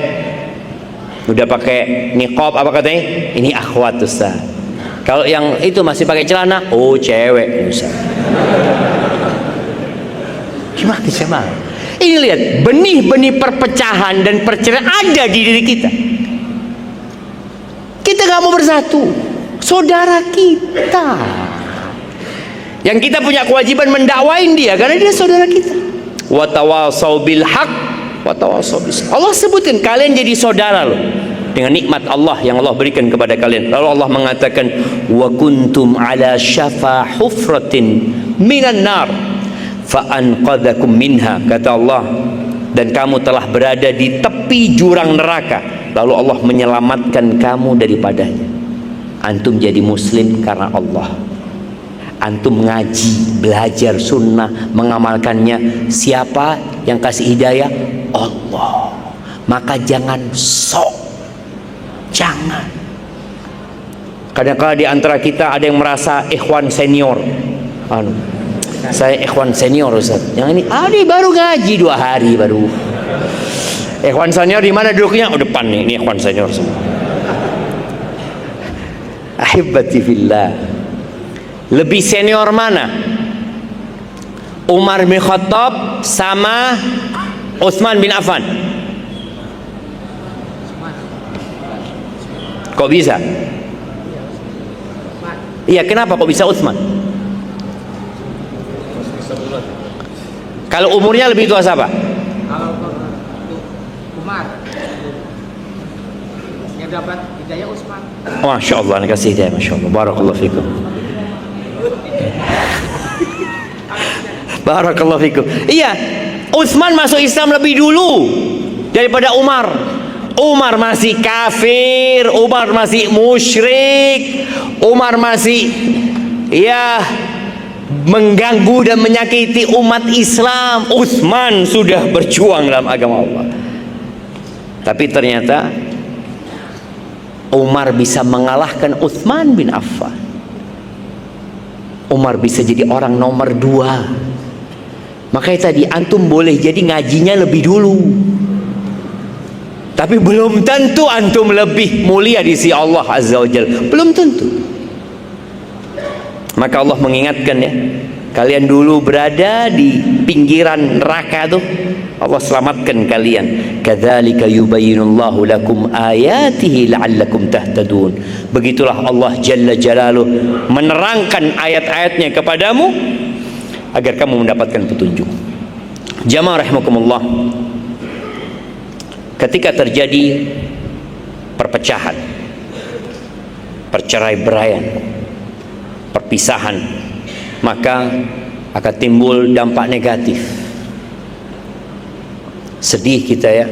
udah pakai niqab apa katanya, ini akhwat, Ustaz. Kalau yang itu masih pakai celana, oh cewek, Ustaz. Gimana? Ini lihat, benih-benih perpecahan dan perceraian ada di diri kita. Kita gak mau bersatu. Saudara kita yang kita punya kewajiban mendakwain dia karena dia saudara kita. Wa tawasau bil haq wa tawasau bis. Allah sebutkan kalian jadi saudara loh dengan nikmat Allah yang Allah berikan kepada kalian. Lalu Allah mengatakan wa kuntum ala syafa hufratin minan nar fa anqadhakum minha. Kata Allah, dan kamu telah berada di tepi jurang neraka, lalu Allah menyelamatkan kamu daripadanya. Antum jadi muslim karena Allah. Antum ngaji, belajar sunnah, mengamalkannya. Siapa yang kasih hidayah? Allah. Maka jangan sok, jangan. Kadang-kadang di antara kita ada yang merasa ikhwan senior. Saya ikhwan senior, Ustaz. Yang ini, ini baru ngaji 2 hari baru. Ikhwan senior di mana duduknya? Oh, depan nih, ini ikhwan senior semua. Ahibati fillah, lebih senior mana? Umar bin Khattab sama Utsman bin Affan? Kok bisa? Iya, kenapa kok bisa Utsman? Kalau umurnya lebih tua siapa? Kalau Umar yang dapat hidayah Utsman. Masya Allah, nih kasih hidayah, Masya Allah. Barakallahu fikum. Barakallahu fikum. Iya, Utsman masuk Islam lebih dulu daripada Umar. Umar masih kafir, Umar masih musyrik, Umar masih mengganggu dan menyakiti umat Islam. Utsman sudah berjuang dalam agama Allah. Tapi ternyata Umar bisa mengalahkan Utsman bin Affan. Umar bisa jadi orang nomor 2. Makanya tadi antum boleh jadi ngajinya lebih dulu, tapi belum tentu antum lebih mulia di sisi Allah Azza wa Jalla. Belum tentu. Maka Allah mengingatkan ya, kalian dulu berada di pinggiran neraka tuh, Allah selamatkan kalian. Kadzalika yubayyinullahu lakum ayatihi la'allakum tahtadun. Begitulah Allah Jalla Jalaluh menerangkan ayat-ayatnya kepadamu agar kamu mendapatkan petunjuk. Jamaah rahimakumullah, ketika terjadi perpecahan, perceraian, perpisahan, maka akan timbul dampak negatif. Sedih kita ya,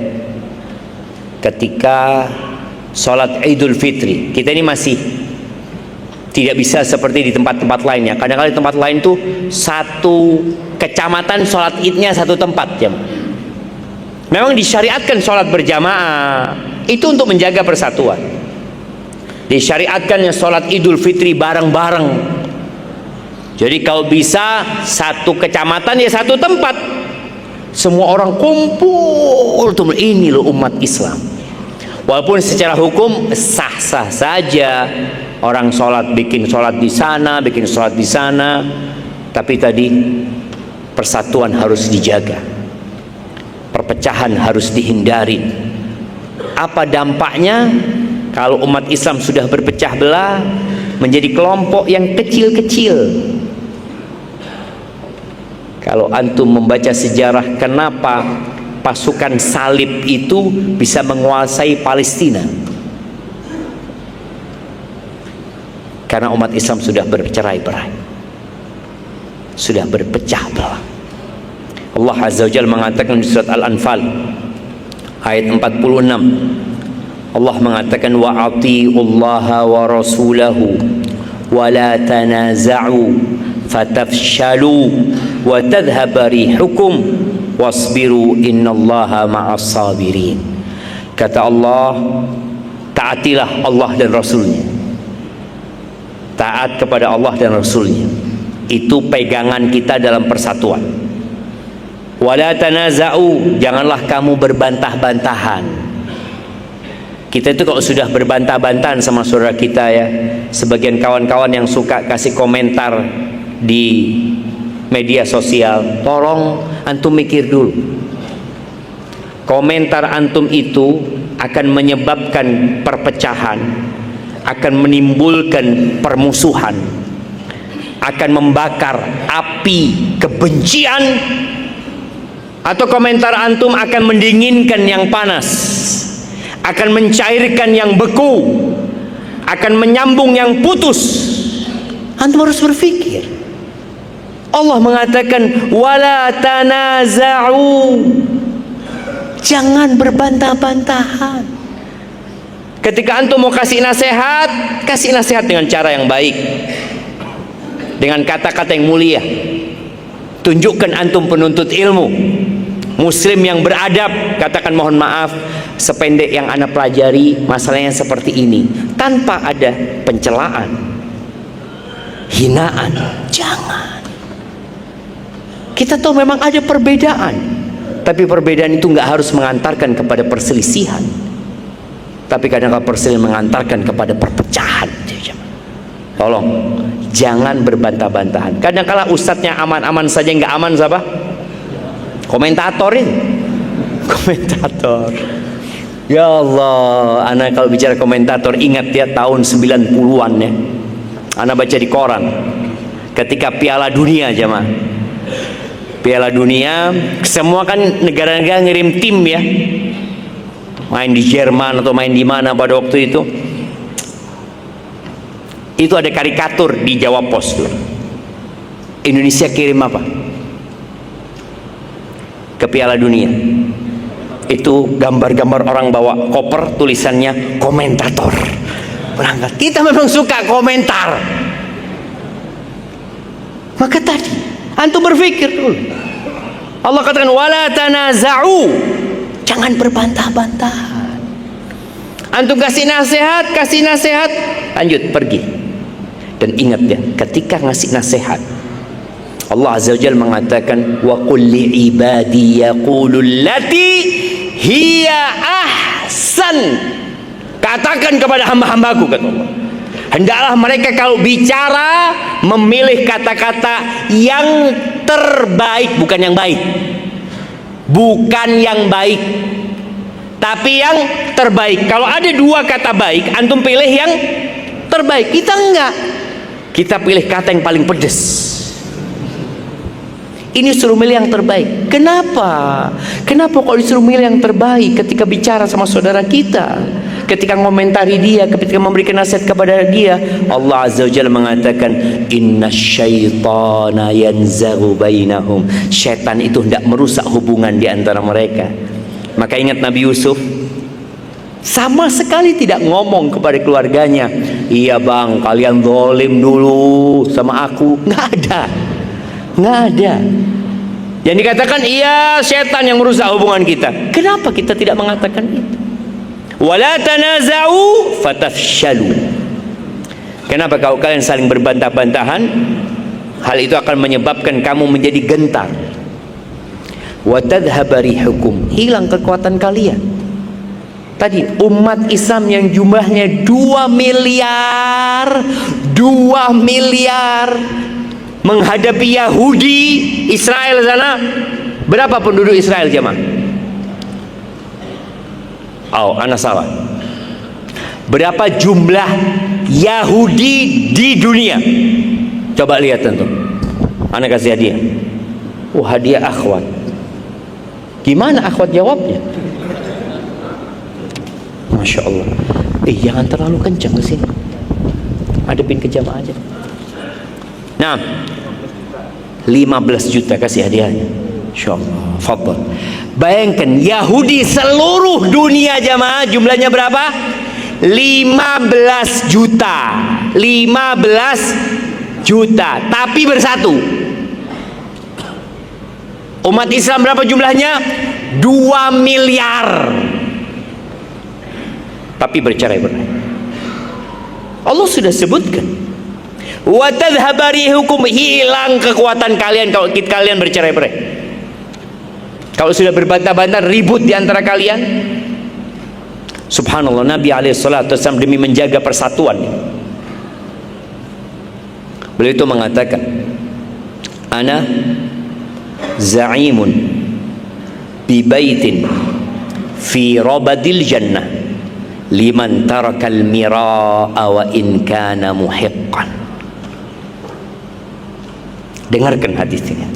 ketika sholat Idul Fitri, kita ini masih tidak bisa seperti di tempat-tempat lainnya. Kadang-kadang di tempat lain tuh satu kecamatan sholat idnya satu tempat ya. Memang disyariatkan sholat berjamaah itu untuk menjaga persatuan. Disyariatkannya sholat Idul Fitri bareng-bareng. Jadi kalau bisa satu kecamatan ya satu tempat, semua orang kumpul tuh, ini loh umat Islam. Walaupun secara hukum sah-sah saja orang sholat, bikin sholat di sana, bikin sholat di sana, tapi tadi persatuan harus dijaga, perpecahan harus dihindari. Apa dampaknya kalau umat Islam sudah berpecah belah menjadi kelompok yang kecil-kecil? Kalau antum membaca sejarah, kenapa pasukan salib itu bisa menguasai Palestina? Karena umat Islam sudah bercerai-berai, sudah berpecah belah. Allah Azza wa Jalla mengatakan di surat Al-Anfal ayat 46, Allah mengatakan wa atiullaha wa rasulahu wa la tanaza'u fatafshalu wa tadhhaba rihukum wasbiru innallaha ma'as sabirin. Kata Allah, taatilah Allah dan Rasulnya. Taat kepada Allah dan Rasulnya itu pegangan kita dalam persatuan. Wala tanaza'u, janganlah kamu berbantah-bantahan. Kita itu kalau sudah berbantah-bantahan sama saudara kita ya, sebagian kawan-kawan yang suka kasih komentar di media sosial, tolong antum mikir dulu. Komentar antum itu akan menyebabkan perpecahan, akan menimbulkan permusuhan, akan membakar api kebencian, atau komentar antum akan mendinginkan yang panas, akan mencairkan yang beku, akan menyambung yang putus. Antum harus berpikir. Allah mengatakan wala tanaza'u, jangan berbantah-bantahan. Ketika antum mau kasih nasihat dengan cara yang baik, dengan kata-kata yang mulia. Tunjukkan antum penuntut ilmu, muslim yang beradab. Katakan mohon maaf, sependek yang anak pelajari masalahnya seperti ini, tanpa ada pencelaan, hinaan. Jangan. Kita tahu memang ada perbedaan, tapi perbedaan itu nggak harus mengantarkan kepada perselisihan. Tapi kadang-kadang perselisihan mengantarkan kepada perpecahan. Tolong jangan berbantah-bantahan. Kadang-kala ustadznya aman-aman saja, nggak aman siapa? Komentatorin. Komentator. Ya Allah, anak kalau bicara komentator ingat ya tahun 90-an ya. Anak baca di koran ketika Piala Dunia jemaah. Piala Dunia, semua kan negara-negara ngirim tim ya, main di Jerman atau main di mana pada waktu itu. Itu ada karikatur di Jawa Pos tuh. Indonesia kirim apa ke Piala Dunia? itu gambar-gambar orang bawa koper, tulisannya komentator. Berangkat. Kita memang suka komentar. Maka tadi antum berpikir dulu. Allah katakan wala tanaza'u, jangan berbantah-bantahan. Antum kasih nasihat, lanjut pergi. Dan ingat ya, ketika ngasih nasihat, Allah Azza wa Jalla mengatakan wa qul li ibadi yaqulul lati hiya ahsan. Katakan kepada hamba-hambaku, kata Allah, hendaklah mereka kalau bicara memilih kata-kata yang terbaik, bukan yang baik. Bukan yang baik, tapi yang terbaik. Kalau ada dua kata baik, antum pilih yang terbaik. Kita enggak. Kita pilih kata yang paling pedas. Ini suruh milih yang terbaik. Kenapa? Kenapa kok disuruh milih yang terbaik ketika bicara sama saudara kita, ketika ngomentari dia, ketika memberikan nasihat kepada dia? Allah Azza wa Jalla mengatakan innasyaitana yanzaghu bainahum. Syaitan itu hendak merusak hubungan di antara mereka. Maka ingat Nabi Yusuf sama sekali tidak ngomong kepada keluarganya, iya bang kalian zalim dulu sama aku. Nggak ada. Yang dikatakan iya setan yang merusak hubungan kita. Kenapa kita tidak mengatakan itu? Wala tanaza'u fatafshalu. Kenapa kalau kalian saling berbantah-bantahan, hal itu akan menyebabkan kamu menjadi gentar. Wa tadhhaba rihukum, hilang kekuatan kalian. Tadi umat Islam yang jumlahnya 2 miliar menghadapi Yahudi Israel sana. Berapa penduduk Israel jemaah? Oh, ana salah. Berapa jumlah Yahudi di dunia? Coba lihat tentu. Ana kasih hadiah. Hadiah akhwat. Gimana akhwat jawabnya? Masya Allah. Jangan terlalu kencang di sini. Hadapin ke jamaah aja. Nah, 15 juta kasih hadiahnya. Insyaallah. Fadhal. Bayangkan Yahudi seluruh dunia jamaah jumlahnya berapa? 15 juta. 15 juta, tapi bersatu. Umat Islam berapa jumlahnya? 2 miliar. Tapi bercerai-berai. Allah sudah sebutkan. Wa tadhhaba rihukum, hilang kekuatan kalian kalau kalian bercerai-berai. Kalau sudah berbantah-bantah, ribut di antara kalian. Subhanallah, Nabi SAW demi menjaga persatuan, beliau itu mengatakan, ana za'imun bi baitin fi rabadil jannah liman tarakal mira'a wa in kana muhiqqan. Dengarkan hadis ini.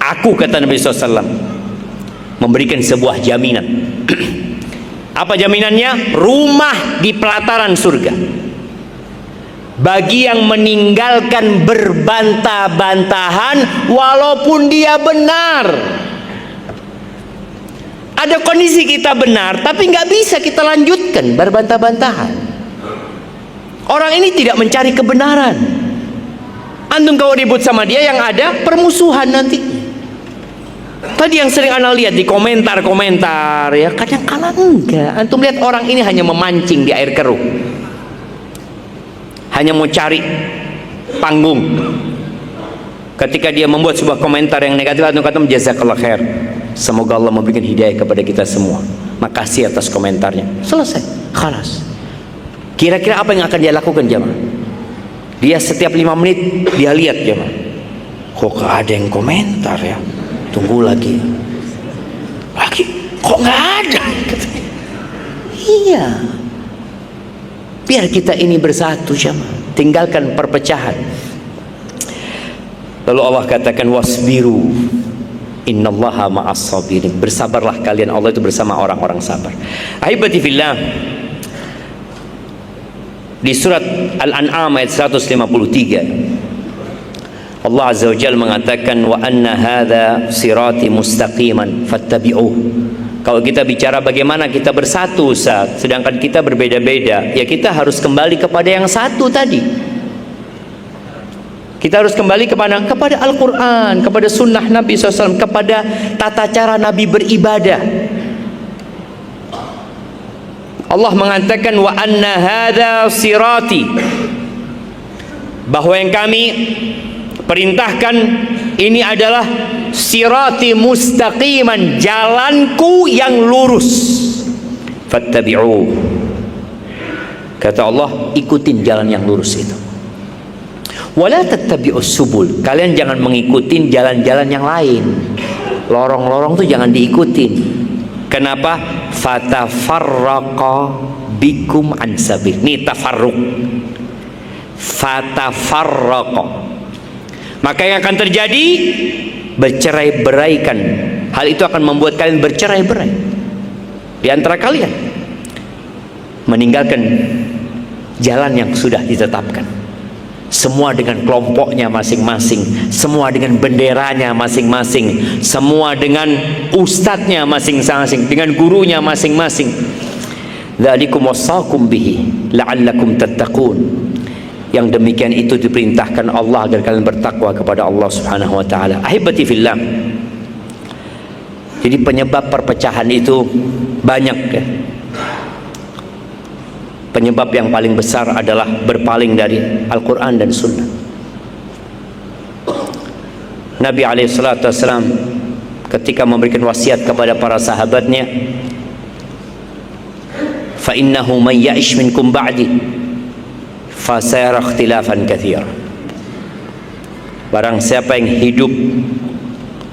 Aku, kata Nabi SAW, memberikan sebuah jaminan. Apa jaminannya? Rumah di pelataran surga bagi yang meninggalkan berbantah-bantahan walaupun dia benar. Ada kondisi kita benar tapi nggak bisa kita lanjutkan berbantah-bantahan. Orang ini tidak mencari kebenaran. Antum kalau ribut sama dia yang ada permusuhan nanti. Tadi yang sering ana lihat di komentar-komentar ya, kadang-kala enggak. Antum lihat orang ini hanya memancing di air keruh. Hanya mau cari panggung. Ketika dia membuat sebuah komentar yang negatif, antum kata jazakallah khair. Semoga Allah memberikan hidayah kepada kita semua. Makasih atas komentarnya. Selesai. Khalas. Kira-kira apa yang akan dia lakukan jemaah? Dia setiap 5 menit dia lihat jemaah. Kok gak ada yang komentar ya? Tunggu lagi. Kok gak ada? Iya. Biar kita ini bersatu jemaah. Tinggalkan perpecahan. Lalu Allah katakan wasbiru innallaha ma'as sabirin. Bersabarlah kalian, Allah itu bersama orang-orang sabar. Ahibati fillah, di surat Al-An'am ayat 153 Allah Azza wa Jalla mengatakan wa anna hadza sirati mustaqiman fattabi'uh Kalau kita bicara bagaimana kita bersatu, Ustaz, sedangkan kita berbeda-beda, ya kita harus kembali kepada yang satu tadi. Kita harus kembali kepada Al-Quran, kepada sunnah Nabi SAW, kepada tata cara Nabi beribadah. Allah mengatakan wa anna hadza sirati, bahwa yang kami perintahkan ini adalah sirati mustaqiman, jalanku yang lurus. Fattabi'u, kata Allah, ikutin jalan yang lurus itu. Wala tattabi'us subul, kalian jangan mengikuti jalan-jalan yang lain. Lorong-lorong tuh jangan diikutin. Kenapa? Fatafarraqa bikum an sabil. Ini tafarruq. Fatafarraqa, maka yang akan terjadi bercerai-beraikan. Hal itu akan membuat kalian bercerai-berai di antara kalian, meninggalkan jalan yang sudah ditetapkan. Semua dengan kelompoknya masing-masing, semua dengan benderanya masing-masing, semua dengan ustadznya masing-masing, dengan gurunya masing-masing. Dzalikum wasaqum bihi la'allakum tattaqun. Yang demikian itu diperintahkan Allah agar kalian bertakwa kepada Allah Subhanahu wa taala. Ahibati fillah. Jadi penyebab perpecahan itu banyak ya. Penyebab yang paling besar adalah berpaling dari Al-Quran dan Sunnah. Nabi SAW ketika memberikan wasiat kepada para sahabatnya, fa innahu man ya'ish minkum ba'di fasayara ikhtilafan katsira. Barang siapa yang hidup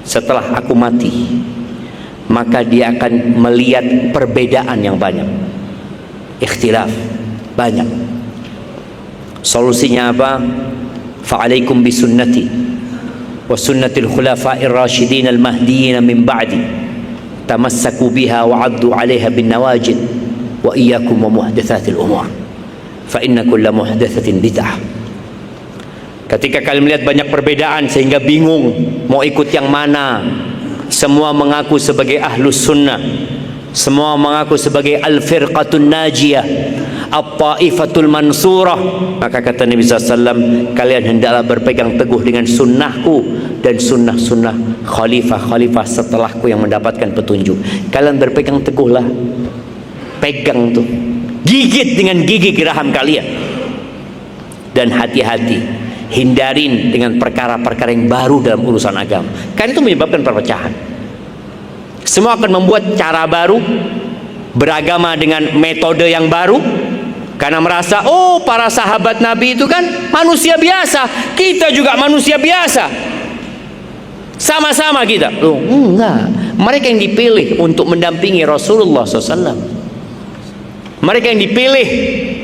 setelah aku mati, maka dia akan melihat perbedaan yang banyak, ikhtilaf banyak. Solusinya apa? Fa'alaikum bisunnati wa sunnatil khulafa'ir rasyidin al-mahdiyyin min ba'di tamassaku biha wa 'addu 'alaiha bin nawajid wa iyyakum wa muhdatsatil umur fa inna kulla muhdatsatin bid'ah. Ketika kalian melihat banyak perbedaan sehingga bingung mau ikut yang mana, semua mengaku sebagai ahlus sunnah, semua mengaku sebagai al-firqatun najiyah, at-taifatul mansurah, maka kata Nabi SAW, kalian hendaklah berpegang teguh dengan sunnahku dan sunnah-sunnah khalifah-khalifah setelahku yang mendapatkan petunjuk. Kalian berpegang teguhlah, pegang tuh, gigit dengan gigi geraham kalian, dan hati-hati, hindarin dengan perkara-perkara yang baru dalam urusan agama, karena itu menyebabkan perpecahan. Semua akan membuat cara baru, beragama dengan metode yang baru, karena merasa, oh para sahabat Nabi itu kan manusia biasa, kita juga manusia biasa, sama-sama kita. Oh, enggak, mereka yang dipilih untuk mendampingi Rasulullah SAW, mereka yang dipilih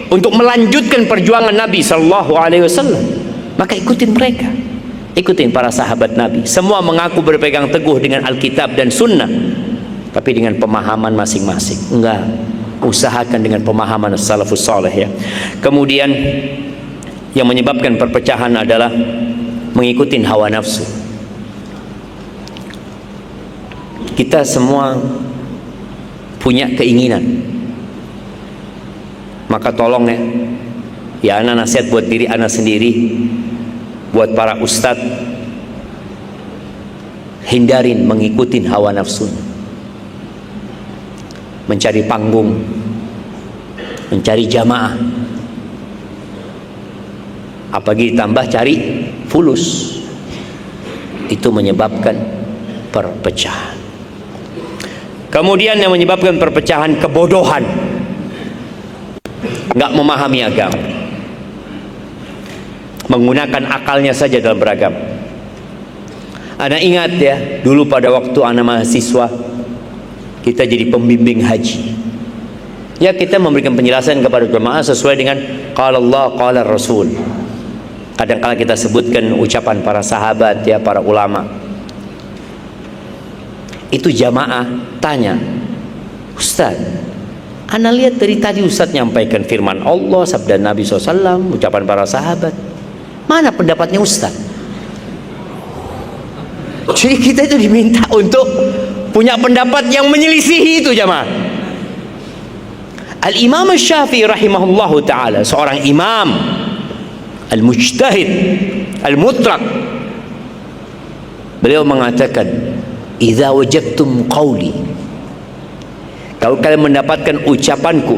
untuk melanjutkan perjuangan Nabi SAW. Maka ikutin mereka, ikutin para sahabat Nabi. Semua mengaku berpegang teguh dengan Alkitab dan Sunnah, tapi dengan pemahaman masing-masing. Enggak, usahakan dengan pemahaman salafus saleh ya. Kemudian yang menyebabkan perpecahan adalah mengikuti hawa nafsu. Kita semua punya keinginan. Maka tolong ya anak nasihat buat diri anak sendiri, buat para ustadz, hindarin mengikuti hawa nafsu, mencari panggung, mencari jamaah, apalagi ditambah cari fulus, itu menyebabkan perpecahan. Kemudian yang menyebabkan perpecahan, kebodohan, nggak memahami agama, menggunakan akalnya saja dalam beragama. Ana ingat ya, dulu pada waktu ana mahasiswa, kita jadi pembimbing haji. Ya, kita memberikan penjelasan kepada jemaah sesuai dengan qala Allah, qala Rasul. Kadang-kala kita sebutkan ucapan para sahabat ya, para ulama. Itu jamaah tanya, Ustaz, ana lihat dari tadi Ustaz nyampaikan firman Allah, sabda Nabi SAW, ucapan para sahabat. Mana pendapatnya Ustaz? Jadi kita itu diminta untuk punya pendapat yang menyelisihi itu jamaah. Al-Imam Syafi'i rahimahullahu ta'ala, seorang imam al-mujtahid al-mutlaq, beliau mengatakan, idza wajadtum qawli, kalau kalian mendapatkan ucapanku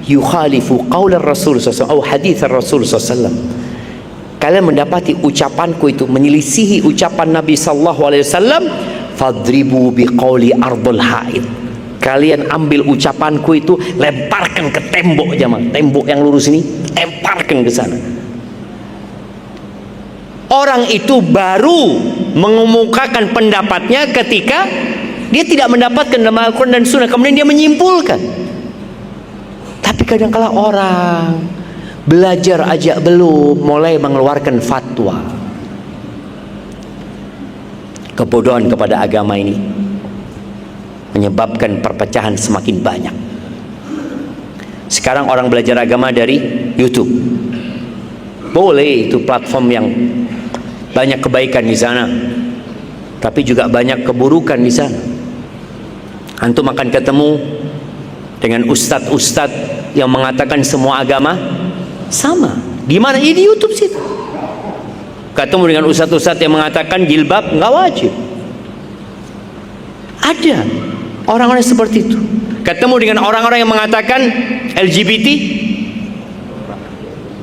yukhalifu qaul Rasul sallallahu alaihi wasallam atau hadis Rasul sallallahu alaihi wasallam, kalian mendapati ucapanku itu menyelisihi ucapan Nabi sallallahu alaihi wasallam, fadribu biqauli ardul haid, kalian ambil ucapanku itu, lemparkan ke tembok jamaah, tembok yang lurus ini, lemparkan ke sana. Orang itu baru mengemukakan pendapatnya ketika dia tidak mendapatkan dalam Al-Quran dan Sunnah, kemudian dia menyimpulkan. Tapi kadang-kala orang belajar aja belum mulai mengeluarkan fatwa. Kebodohan kepada agama ini menyebabkan perpecahan semakin banyak. Sekarang orang belajar agama dari YouTube. Boleh, itu platform yang banyak kebaikan di sana, tapi juga banyak keburukan di sana. Antum akan ketemu dengan ustadz-ustadz yang mengatakan semua agama sama. Di mana? Di YouTube situ. Ketemu dengan ustadz-ustadz yang mengatakan jilbab nggak wajib. Ada orang-orang seperti itu. Ketemu dengan orang-orang yang mengatakan LGBT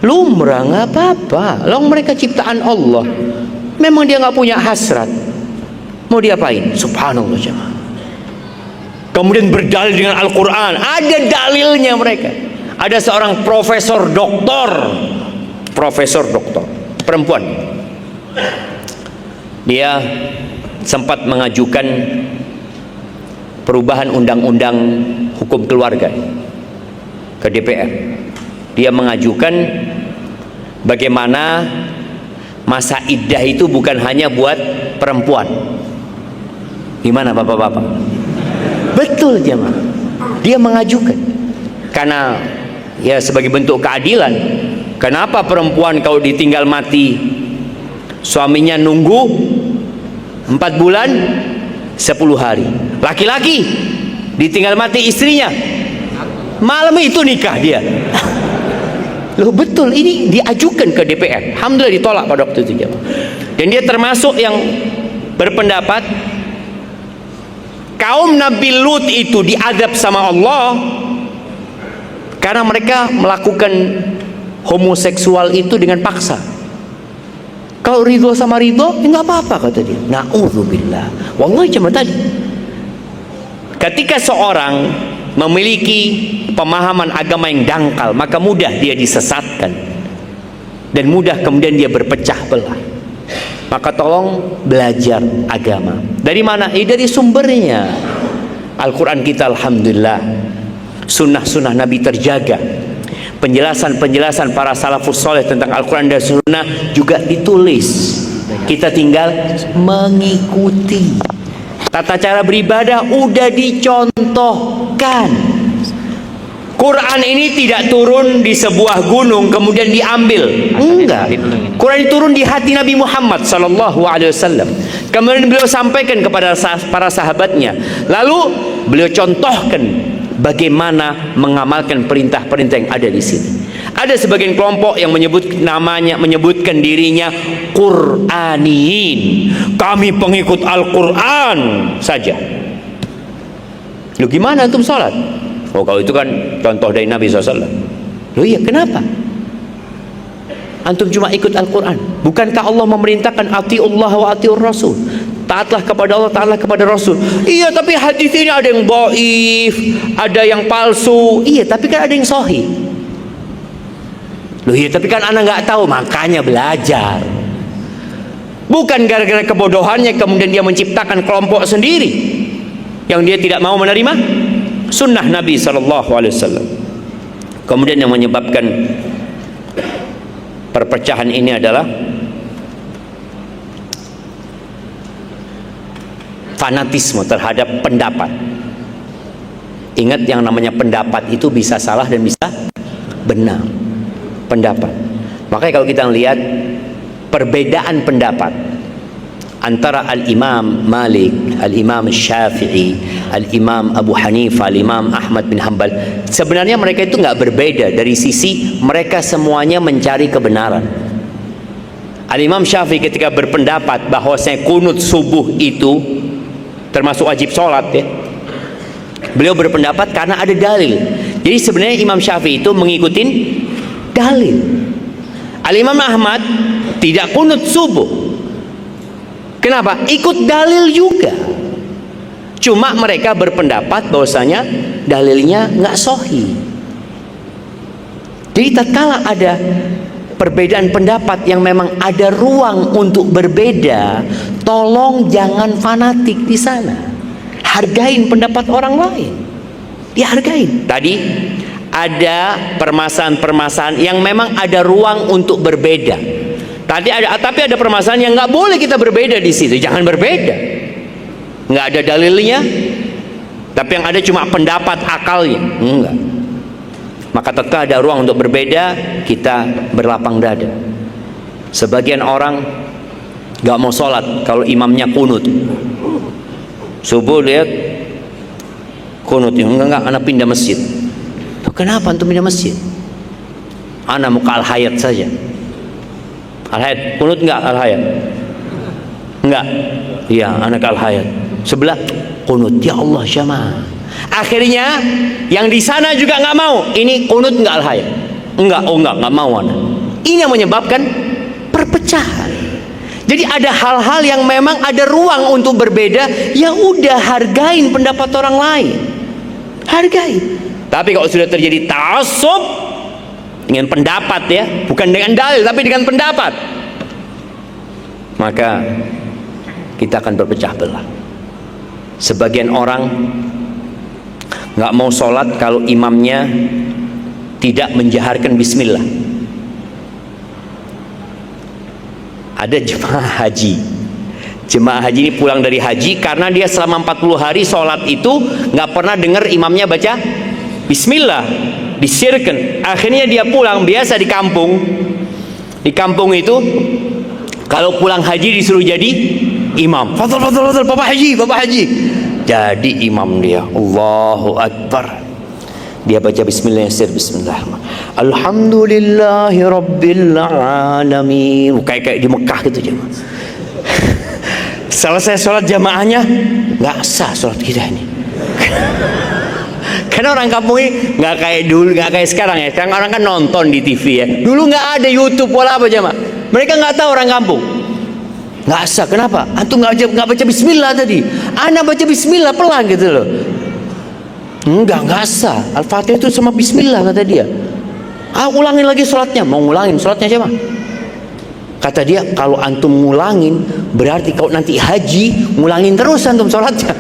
lumrah, nggak apa-apa. Long mereka ciptaan Allah. Memang dia nggak punya hasrat. Mau diapain? Subhanallah jemaah. Kemudian berdalil dengan Al-Quran. Ada dalilnya mereka. Ada seorang profesor doktor perempuan. Dia sempat mengajukan perubahan undang-undang hukum keluarga ke DPR. Dia mengajukan bagaimana masa iddah itu bukan hanya buat perempuan. Gimana bapak-bapak? Betul jemaah. Dia mengajukan karena ya sebagai bentuk keadilan. Kenapa perempuan kalau ditinggal mati suaminya nunggu 4 bulan 10 hari, laki-laki ditinggal mati istrinya malam itu nikah dia. Loh betul, ini diajukan ke DPR. Alhamdulillah ditolak pada waktu itu jemaah. Dan dia termasuk yang berpendapat kaum Nabi Lut itu diadab sama Allah karena mereka melakukan homoseksual itu dengan paksa. Kalau ridho sama ridho, ya nggak apa-apa kata dia. Na'udzubillah. Wallahi cuma tadi. Ketika seorang memiliki pemahaman agama yang dangkal, maka mudah dia disesatkan dan mudah kemudian dia berpecah belah. Maka tolong belajar agama. Dari mana? Dari sumbernya. Al-Quran kita alhamdulillah, sunnah-sunnah Nabi terjaga, penjelasan-penjelasan para salafus soleh tentang Al-Quran dan sunnah juga ditulis. Kita tinggal mengikuti. Tata cara beribadah udah dicontohkan. Quran ini tidak turun di sebuah gunung kemudian diambil, enggak. Quran turun di hati Nabi Muhammad sallallahu alaihi wasallam. Kemudian beliau sampaikan kepada para sahabatnya. Lalu beliau contohkan bagaimana mengamalkan perintah-perintah yang ada di sini. Ada sebagian kelompok yang menyebutkan dirinya Qur'aniyin. Kami pengikut Al-Quran saja. Lu gimana antum salat? Oh kalau itu kan contoh dari Nabi SAW. Loh iya, kenapa? Antum cuma ikut Al-Quran. Bukankah Allah memerintahkan atiullah wa atiur rasul? Taatlah kepada Allah, taatlah kepada Rasul. Iya, tapi hadis ini ada yang dhaif, ada yang palsu. Iya, tapi kan ada yang sahih. Loh iya, tapi kan anak nggak tahu, makanya belajar. Bukan gara-gara kebodohannya kemudian dia menciptakan kelompok sendiri yang dia tidak mau menerima sunnah Nabi SAW. Kemudian yang menyebabkan perpecahan ini adalah fanatisme terhadap pendapat. Ingat, yang namanya pendapat itu bisa salah dan bisa benar. Pendapat. Makanya kalau kita lihat perbedaan pendapat antara Al-Imam Malik, Al-Imam Syafi'i, Al-Imam Abu Hanifah, Al-Imam Ahmad bin Hanbal, sebenarnya mereka itu nggak berbeda dari sisi mereka semuanya mencari kebenaran. Al-Imam Syafi'i ketika berpendapat bahwasanya kunut subuh itu termasuk wajib sholat ya, beliau berpendapat karena ada dalil. Jadi sebenarnya Imam Syafi'i itu mengikuti dalil. Al-Imam Ahmad tidak kunut subuh. Kenapa? Ikut dalil juga. Cuma mereka berpendapat bahwasanya dalilnya nggak sahih. Jadi tatkala ada perbedaan pendapat yang memang ada ruang untuk berbeda, tolong jangan fanatik di sana. Hargain pendapat orang lain. Dihargain. Tadi ada permasalahan-permasalahan yang memang ada ruang untuk berbeda. Tapi ada permasalahan yang nggak boleh kita berbeda di situ. Jangan berbeda. Nggak ada dalilnya, tapi yang ada cuma pendapat akalnya. Enggak. Maka tetap ada ruang untuk berbeda, kita berlapang dada. Sebagian orang nggak mau sholat kalau imamnya kunut. Subuh lihat kunut, enggak, anak pindah masjid. Kenapa antum pindah masjid? Anak mau ke Al-Hayat saja. Al-Hayat, kunut enggak Al-Hayat? Enggak. Iya, anak Al-Hayat. Sebelah kunut, ya Allah jamaah. Akhirnya yang di sana juga nggak mau. Ini kunut nggak Al-Hayat? Enggak mau anak. Ini yang menyebabkan perpecahan. Jadi ada hal-hal yang memang ada ruang untuk berbeda. Ya udah, hargain pendapat orang lain. Hargain. Tapi kalau sudah terjadi ta'assub dengan pendapat ya, bukan dengan dalil tapi dengan pendapat, maka kita akan berpecah belah. Sebagian orang nggak mau sholat kalau imamnya tidak menjaharkan bismillah. Ada jemaah haji. Jemaah haji ini pulang dari haji karena dia selama 40 hari sholat itu nggak pernah dengar imamnya baca bismillah, disirkan. Akhirnya dia pulang, biasa di kampung. Di kampung itu kalau pulang haji disuruh jadi imam. Fadal, Bapak haji. Jadi imam dia. Allahu Akbar. Dia baca bismillah, bismillah. Alhamdulillahi rabbil alamin. Kayak di Mekah gitu jemaah. Selesai sholat jamaahnya nggak sah sholat kita ini. Karena orang kampung ini nggak kayak dulu, nggak kayak sekarang ya. Sekarang orang kan nonton di TV ya. Dulu nggak ada YouTube wala apa jemaah. Mereka nggak tahu orang kampung. Nggak sah. Kenapa? Antum nggak baca bismillah tadi. Ana baca bismillah pelan gitu loh. Enggak sah. Al-Fatihah itu sama bismillah kata dia. Ulangin lagi sholatnya. Mau ngulangin sholatnya siapa? Kata dia, kalau antum ngulangin berarti kalau nanti haji ngulangin terus antum sholatnya.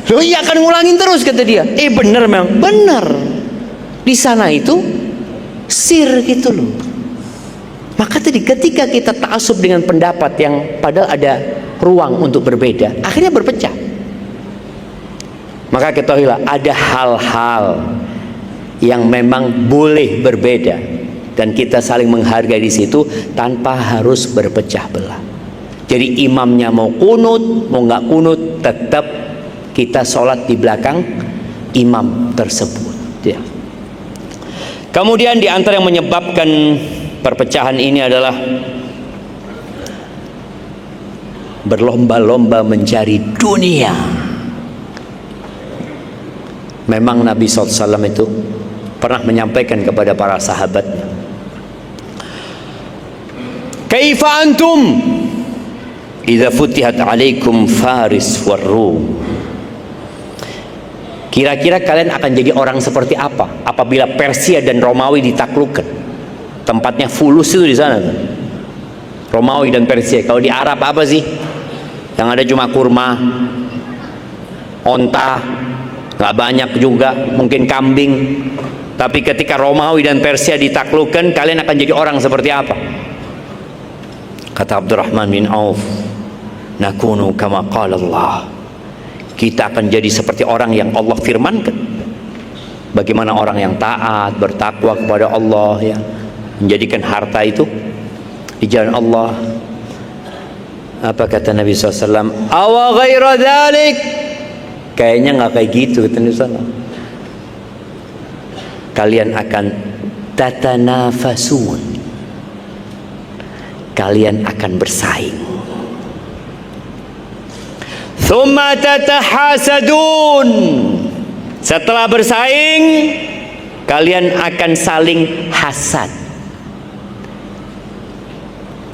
Loh iya akan ngulangin terus kata dia. Bener memang. Bener. Di sana itu sir gitu loh. Maka tadi ketika kita ta'assub dengan pendapat yang padahal ada ruang untuk berbeda, akhirnya berpecah. Maka ketahuilah ada hal-hal yang memang boleh berbeda dan kita saling menghargai di situ tanpa harus berpecah belah. Jadi imamnya mau kunut, mau nggak kunut, tetap kita sholat di belakang imam tersebut. Ya. Kemudian di antara yang menyebabkan perpecahan ini adalah berlomba-lomba mencari dunia. Memang Nabi SAW itu pernah menyampaikan kepada para sahabatnya, kaifa antum idza futihat alaikum Faris war Rum. Kira-kira kalian akan jadi orang seperti apa apabila Persia dan Romawi ditaklukkan? Tempatnya fulus itu di sana tuh. Romawi dan Persia. Kalau di Arab apa sih? Yang ada cuma kurma, onta, nggak banyak juga, mungkin kambing. Tapi ketika Romawi dan Persia ditaklukkan, kalian akan jadi orang seperti apa? Kata Abdurrahman bin Auf, nakunu kama qala Allah. Kita akan jadi seperti orang yang Allah firmankan. Bagaimana orang yang taat, bertakwa kepada Allah ya, menjadikan harta itu di jalan Allah. Apa kata Nabi SAW? Awa ghaira dhalik. Kayaknya nggak kayak gitu kata Nabi SAW. Kalian akan tatanafasun. Kalian akan bersaing. Thumma tatahasadun. Setelah bersaing, kalian akan saling hasad.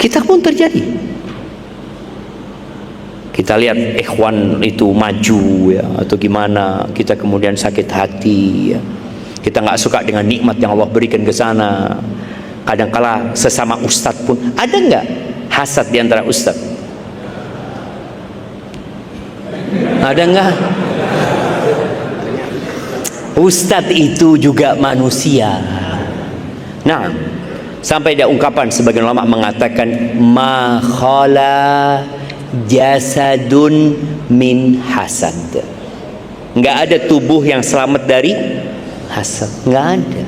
Kita pun terjadi. Kita lihat ikhwan itu maju ya, atau gimana, kita kemudian sakit hati ya. Kita nggak suka dengan nikmat yang Allah berikan ke sana. Kadangkala sesama ustadz pun ada nggak hasad di antara ustadz? Ada nggak? Ustadz itu juga manusia. Nah, sampai ada ungkapan sebagian ulama mengatakan ma khala jasadun min hasad. Nggak ada tubuh yang selamat dari hasad, nggak ada.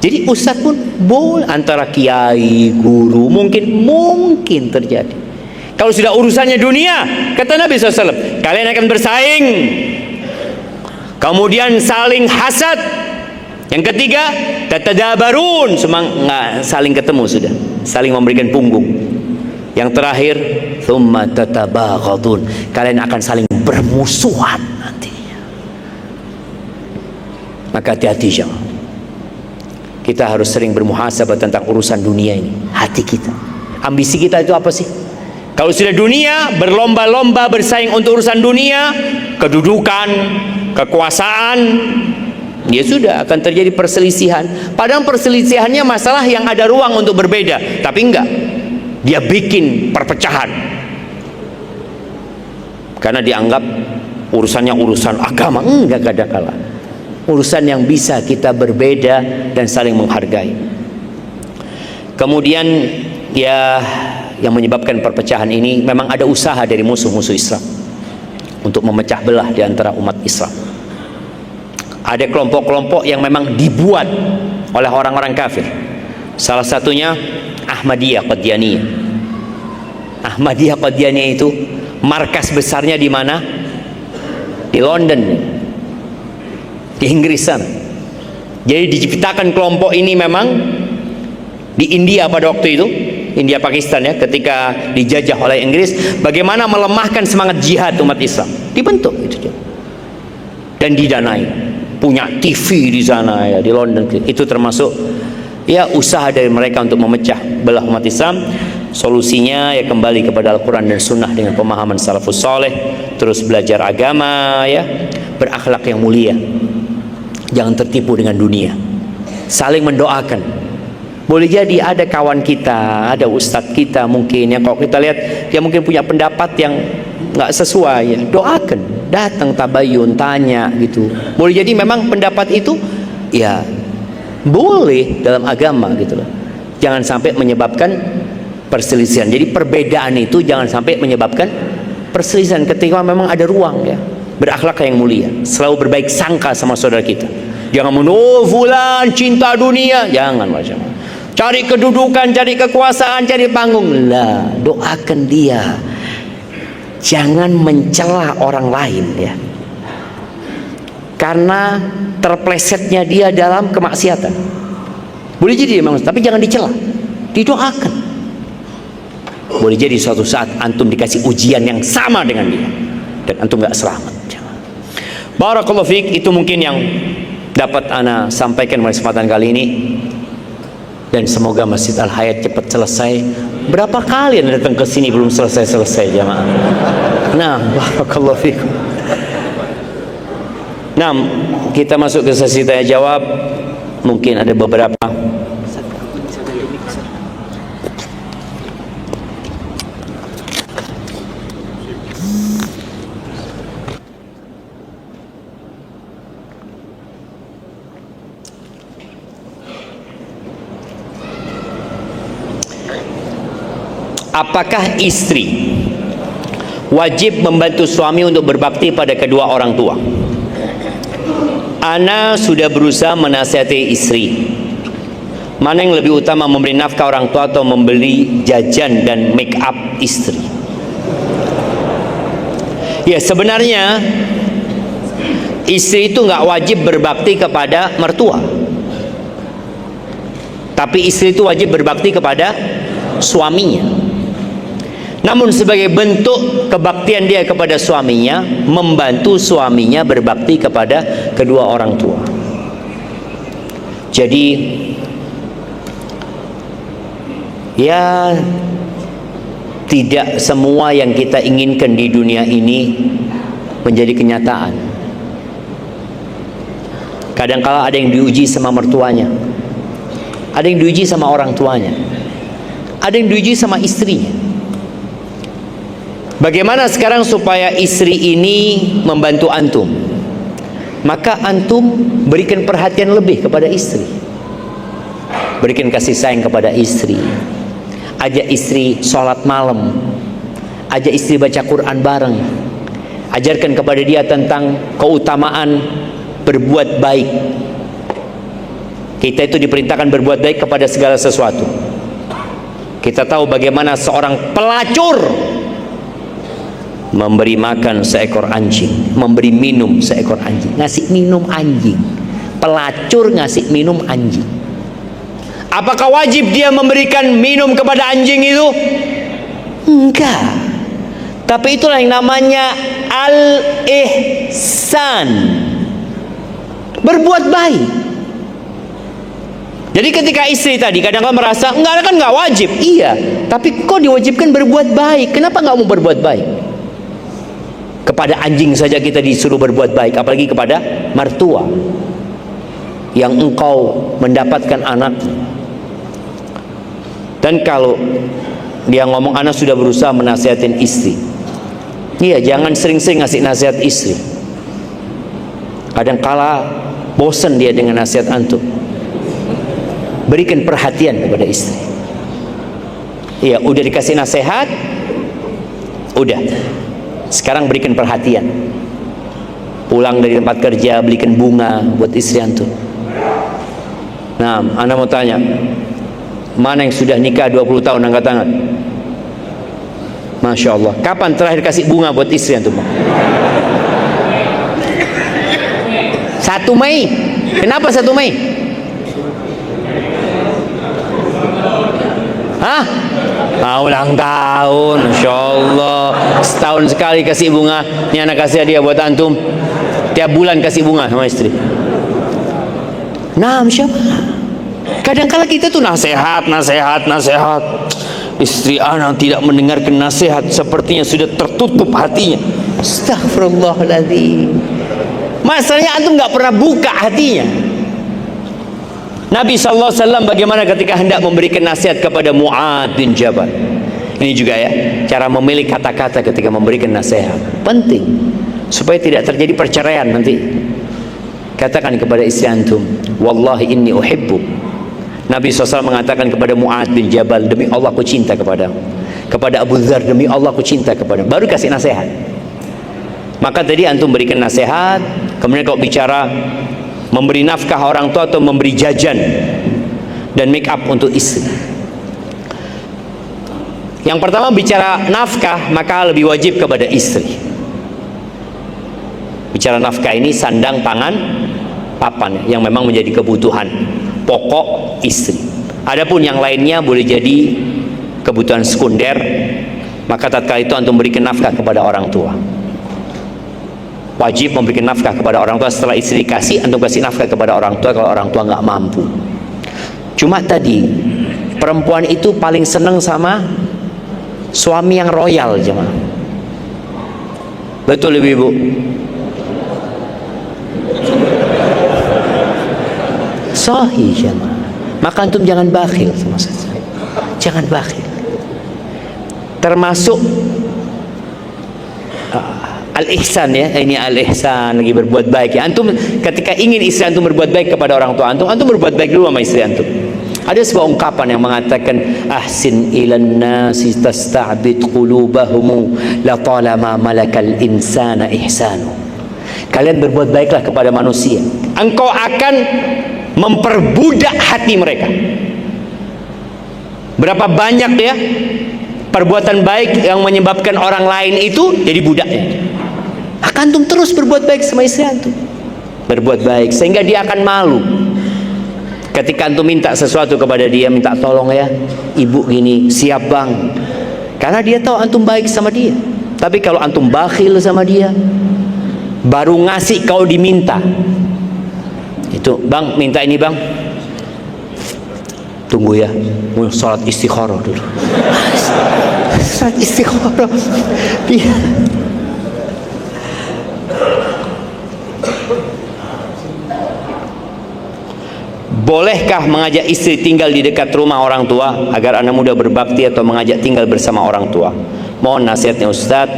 Jadi ustadz pun boleh, antara kiai, guru mungkin terjadi. Kalau sudah urusannya dunia, kata Nabi SAW, kalian akan bersaing, kemudian saling hasad. Yang ketiga, tatadabarun, nggak saling ketemu sudah, saling memberikan punggung. Yang terakhir, thumma tatabaghatun, kalian akan saling bermusuhan nantinya. Maka hati-hati jangan. Kita harus sering bermuhasabah tentang urusan dunia ini. Hati kita, ambisi kita itu apa sih? Kalau sudah dunia, berlomba-lomba bersaing untuk urusan dunia, kedudukan, kekuasaan, ya sudah akan terjadi perselisihan. Padahal perselisihannya masalah yang ada ruang untuk berbeda, tapi enggak, dia bikin perpecahan karena dianggap urusannya urusan agama. Enggak kadangkala urusan yang bisa kita berbeda dan saling menghargai. Kemudian ya, yang menyebabkan perpecahan ini memang ada usaha dari musuh-musuh Islam untuk memecah belah di antara umat Islam. Ada kelompok-kelompok yang memang dibuat oleh orang-orang kafir. Salah satunya Ahmadiyah Qadianiyah. Ahmadiyah Qadianiyah itu markas besarnya di mana? Di London, di Inggris sana. Jadi diciptakan kelompok ini memang di India pada waktu itu, India Pakistan ya, ketika dijajah oleh Inggris, bagaimana melemahkan semangat jihad umat Islam, dibentuk itu dan didanai, punya TV di sana ya, di London. Itu termasuk ya usaha dari mereka untuk memecah belah umat Islam. Solusinya ya kembali kepada Al-Quran dan Sunnah dengan pemahaman salafus saleh, terus belajar agama ya, berakhlak yang mulia, jangan tertipu dengan dunia, saling mendoakan. Boleh jadi ada kawan kita, ada ustadz kita mungkin ya, kalau kita lihat dia mungkin punya pendapat yang nggak sesuai ya, doakan, datang tabayun, tanya gitu. Boleh jadi memang pendapat itu ya boleh dalam agama gitu loh. Jangan sampai menyebabkan perselisihan. Jadi perbedaan itu jangan sampai menyebabkan perselisihan ketika memang ada ruang ya. Berakhlak yang mulia, selalu berbaik sangka sama saudara kita. Jangan menuduh fulan cinta dunia, jangan macam. Cari kedudukan, cari kekuasaan, cari panggung. Lah, doakan dia. Jangan mencela orang lain ya. Karena terplesetnya dia dalam kemaksiatan. Boleh jadi memang, tapi jangan dicela. Didoakan. Boleh jadi suatu saat antum dikasih ujian yang sama dengan dia dan antum gak selamat. Barakallahu fiik, itu mungkin yang dapat ana sampaikan pada kesempatan kali ini. Dan semoga Masjid Al-Hayat cepat selesai. Berapa kali anda datang ke sini belum selesai jamaah? Nah, barakallahu fiikum. Nah, kita masuk ke sesi tanya jawab. Mungkin ada beberapa. Apakah istri wajib membantu suami untuk berbakti pada kedua orang tua? Ana sudah berusaha menasihati istri Mana yang lebih utama, memberi nafkah orang tua atau membeli jajan dan make up istri? Ya, sebenarnya istri itu nggak wajib berbakti kepada mertua, tapi istri itu wajib berbakti kepada suaminya. Namun sebagai bentuk kebaktian dia kepada suaminya, membantu suaminya berbakti kepada kedua orang tua. Jadi ya, tidak semua yang kita inginkan di dunia ini menjadi kenyataan. Kadang-kala ada yang diuji sama mertuanya, ada yang diuji sama orang tuanya, ada yang diuji sama istrinya. Bagaimana sekarang supaya istri ini membantu antum? Maka antum berikan perhatian lebih kepada istri, berikan kasih sayang kepada istri. Ajak istri sholat malam, ajak istri baca Quran bareng, ajarkan kepada dia tentang keutamaan berbuat baik. Kita itu diperintahkan berbuat baik kepada segala sesuatu. Kita tahu bagaimana seorang pelacur memberi makan seekor anjing, memberi minum seekor anjing, ngasih minum anjing. Pelacur ngasih minum anjing. Apakah wajib dia memberikan minum kepada anjing itu? Enggak. Tapi itulah yang namanya al-ihsan, berbuat baik. Jadi ketika istri tadi kadang-kadang merasa enggak, kan enggak wajib. Iya, tapi kok diwajibkan berbuat baik? Kenapa enggak mau berbuat baik? Kepada anjing saja kita disuruh berbuat baik, apalagi kepada mertua yang engkau mendapatkan anak. Dan kalau dia ngomong, anak sudah berusaha menasihatin istri. Iya, jangan sering-sering ngasih nasihat istri. Kadang-kala bosan dia dengan nasihat antum. Berikan perhatian kepada istri. Iya, udah dikasih nasihat, udah. Sekarang berikan perhatian. Pulang dari tempat kerja, belikan bunga buat istri antum. Nah, anda mau tanya, mana yang sudah nikah 20 tahun, angkat tangan. Masya Allah. Kapan terakhir kasih bunga buat istri antum? 1 Mei. Kenapa 1 Mei? Hah? Ulang tahun, Masya Allah. Setahun sekali kasih bunga. Ini anak kasih hadiah buat antum. Tiap bulan kasih bunga sama istri. Nah, Masya Allah. Kadang-kala kita tuh nasihat. Istri anak tidak mendengarkan nasihat, sepertinya sudah tertutup hatinya. Astaghfirullahaladzim. Masalahnya antum nggak pernah buka hatinya. Nabi SAW bagaimana ketika hendak memberikan nasihat kepada Mu'adz bin Jabal. Ini juga ya, cara memilih kata-kata ketika memberikan nasihat penting supaya tidak terjadi perceraian nanti. Katakan kepada istri antum, wallahi inni uhibbu. Nabi SAW mengatakan kepada Mu'adz bin Jabal, demi Allah aku cinta kepadamu. Kepada Abu Dzar, demi Allah aku cinta kepadamu. Baru kasih nasihat. Maka tadi antum berikan nasihat, kemudian kau bicara memberi nafkah orang tua atau memberi jajan dan make up untuk istri. Yang pertama bicara nafkah, maka lebih wajib kepada istri. Bicara nafkah ini sandang, pangan, papan yang memang menjadi kebutuhan pokok istri. Adapun yang lainnya boleh jadi kebutuhan sekunder, maka tatkala itu antum berikan nafkah kepada orang tua. Wajib memberikan nafkah kepada orang tua. Setelah istri kasih, antum kasih nafkah kepada orang tua kalau orang tua nggak mampu. Cuma tadi perempuan itu paling seneng sama suami yang royal, jemaah. Betul ibu-ibu? Sahih, jemaah. Maka antum jangan bakhil sama saya. Jangan bakhil. Termasuk al-ihsan ya, ini al-ihsan, lagi berbuat baik ya. Antum ketika ingin istri antum berbuat baik kepada orang tua antum, antum berbuat baik dulu sama istri antum. Ada sebuah ungkapan yang mengatakan ahsin ilan nasi tasta'bid qulubahum la talama malakal insana ihsanu. Kalian berbuat baiklah kepada manusia, engkau akan memperbudak hati mereka. Berapa banyak ya perbuatan baik yang menyebabkan orang lain itu jadi budaknya. Antum terus berbuat baik sama istri antum, berbuat baik sehingga dia akan malu ketika antum minta sesuatu kepada dia, minta tolong ya ibu gini, siap bang, karena dia tahu antum baik sama dia. Tapi kalau antum bakhil sama dia, baru ngasih kalau diminta, itu bang minta ini bang, tunggu ya, mau sholat istikharah dulu. Sholat istikharah. Bolehkah mengajak istri tinggal di dekat rumah orang tua agar anak muda berbakti, atau mengajak tinggal bersama orang tua? Mohon nasihatnya Ustaz.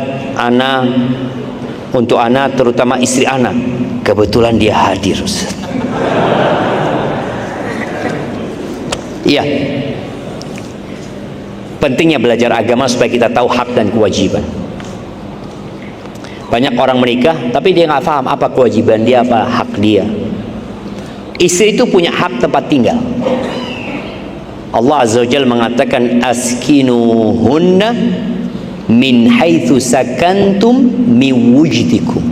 Untuk anak, terutama istri anak. Kebetulan dia hadir Ustaz. Iya, pentingnya belajar agama supaya kita tahu hak dan kewajiban. Banyak orang menikah tapi dia nggak paham apa kewajiban dia, apa hak dia. Istri itu punya hak tempat tinggal. Allah Azza wa Jalla mengatakan askinuhunna min haitsu sakantum min wujdikum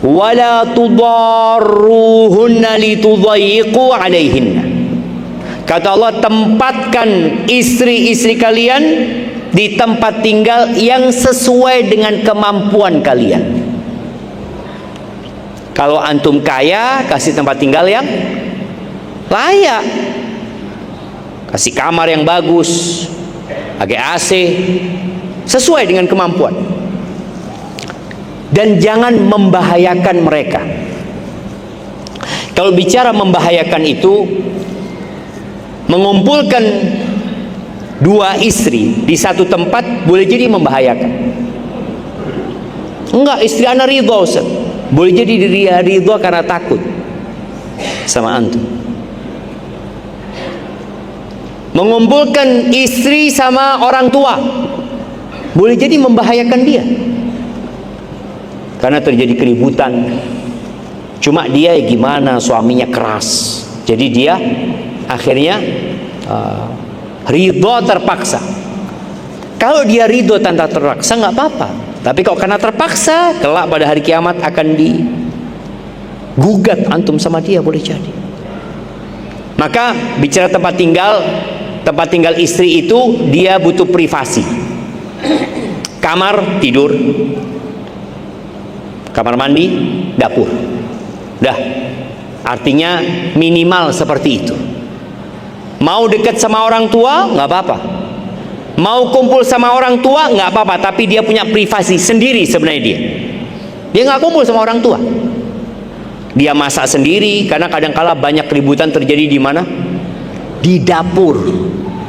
wala tudarruhunna litudayyiqu alaihinna. Kata Allah, tempatkan istri-istri kalian di tempat tinggal yang sesuai dengan kemampuan kalian. Kalau antum kaya, kasih tempat tinggal yang layak, kasih kamar yang bagus, pakai AC, sesuai dengan kemampuan. Dan jangan membahayakan mereka. Kalau bicara membahayakan itu, mengumpulkan dua istri di satu tempat boleh jadi membahayakan. Enggak, istri ana ridha Ustaz. Boleh jadi dia ridha karena takut sama antum. Mengumpulkan istri sama orang tua boleh jadi membahayakan dia karena terjadi keributan. Cuma dia gimana, suaminya keras, jadi dia akhirnya ridho terpaksa. Kalau dia ridho tanpa terpaksa nggak apa-apa. Tapi kalau karena terpaksa, kelak pada hari kiamat akan digugat antum sama dia, boleh jadi. Maka bicara tempat tinggal istri itu dia butuh privasi. Kamar tidur, kamar mandi, dapur. Dah. Artinya minimal seperti itu. Mau dekat sama orang tua nggak apa-apa, mau kumpul sama orang tua nggak apa-apa, tapi dia punya privasi sendiri. Sebenarnya dia nggak kumpul sama orang tua, dia masak sendiri. Karena kadang-kala banyak keributan terjadi di mana? Di dapur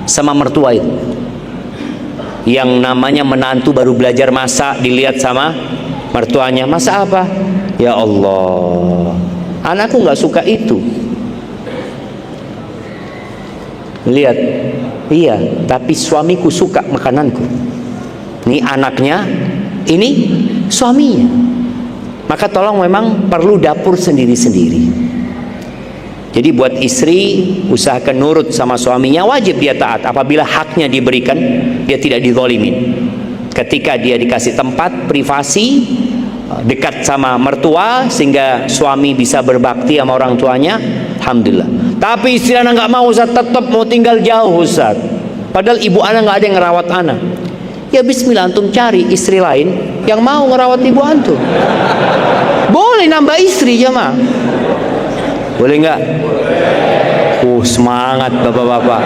sama mertua itu. Yang namanya menantu baru belajar masak, dilihat sama mertuanya, masak apa? Ya Allah, anakku nggak suka itu. Lihat, iya, tapi suamiku suka makananku. Ini anaknya, ini suaminya. Maka tolong memang perlu dapur sendiri-sendiri. Jadi buat istri, usahakan nurut sama suaminya. Wajib dia taat apabila haknya diberikan, dia tidak dizalimin. Ketika dia dikasih tempat privasi, dekat sama mertua, sehingga suami bisa berbakti sama orang tuanya, alhamdulillah. Tapi istri anak nggak mau Ustaz, tetap mau tinggal jauh Ustaz. Padahal ibu anak nggak ada yang ngerawat anak. Ya bismillah, antum cari istri lain yang mau ngerawat ibu antum. Boleh nambah istri jemaah. Boleh nggak? Semangat bapak-bapak.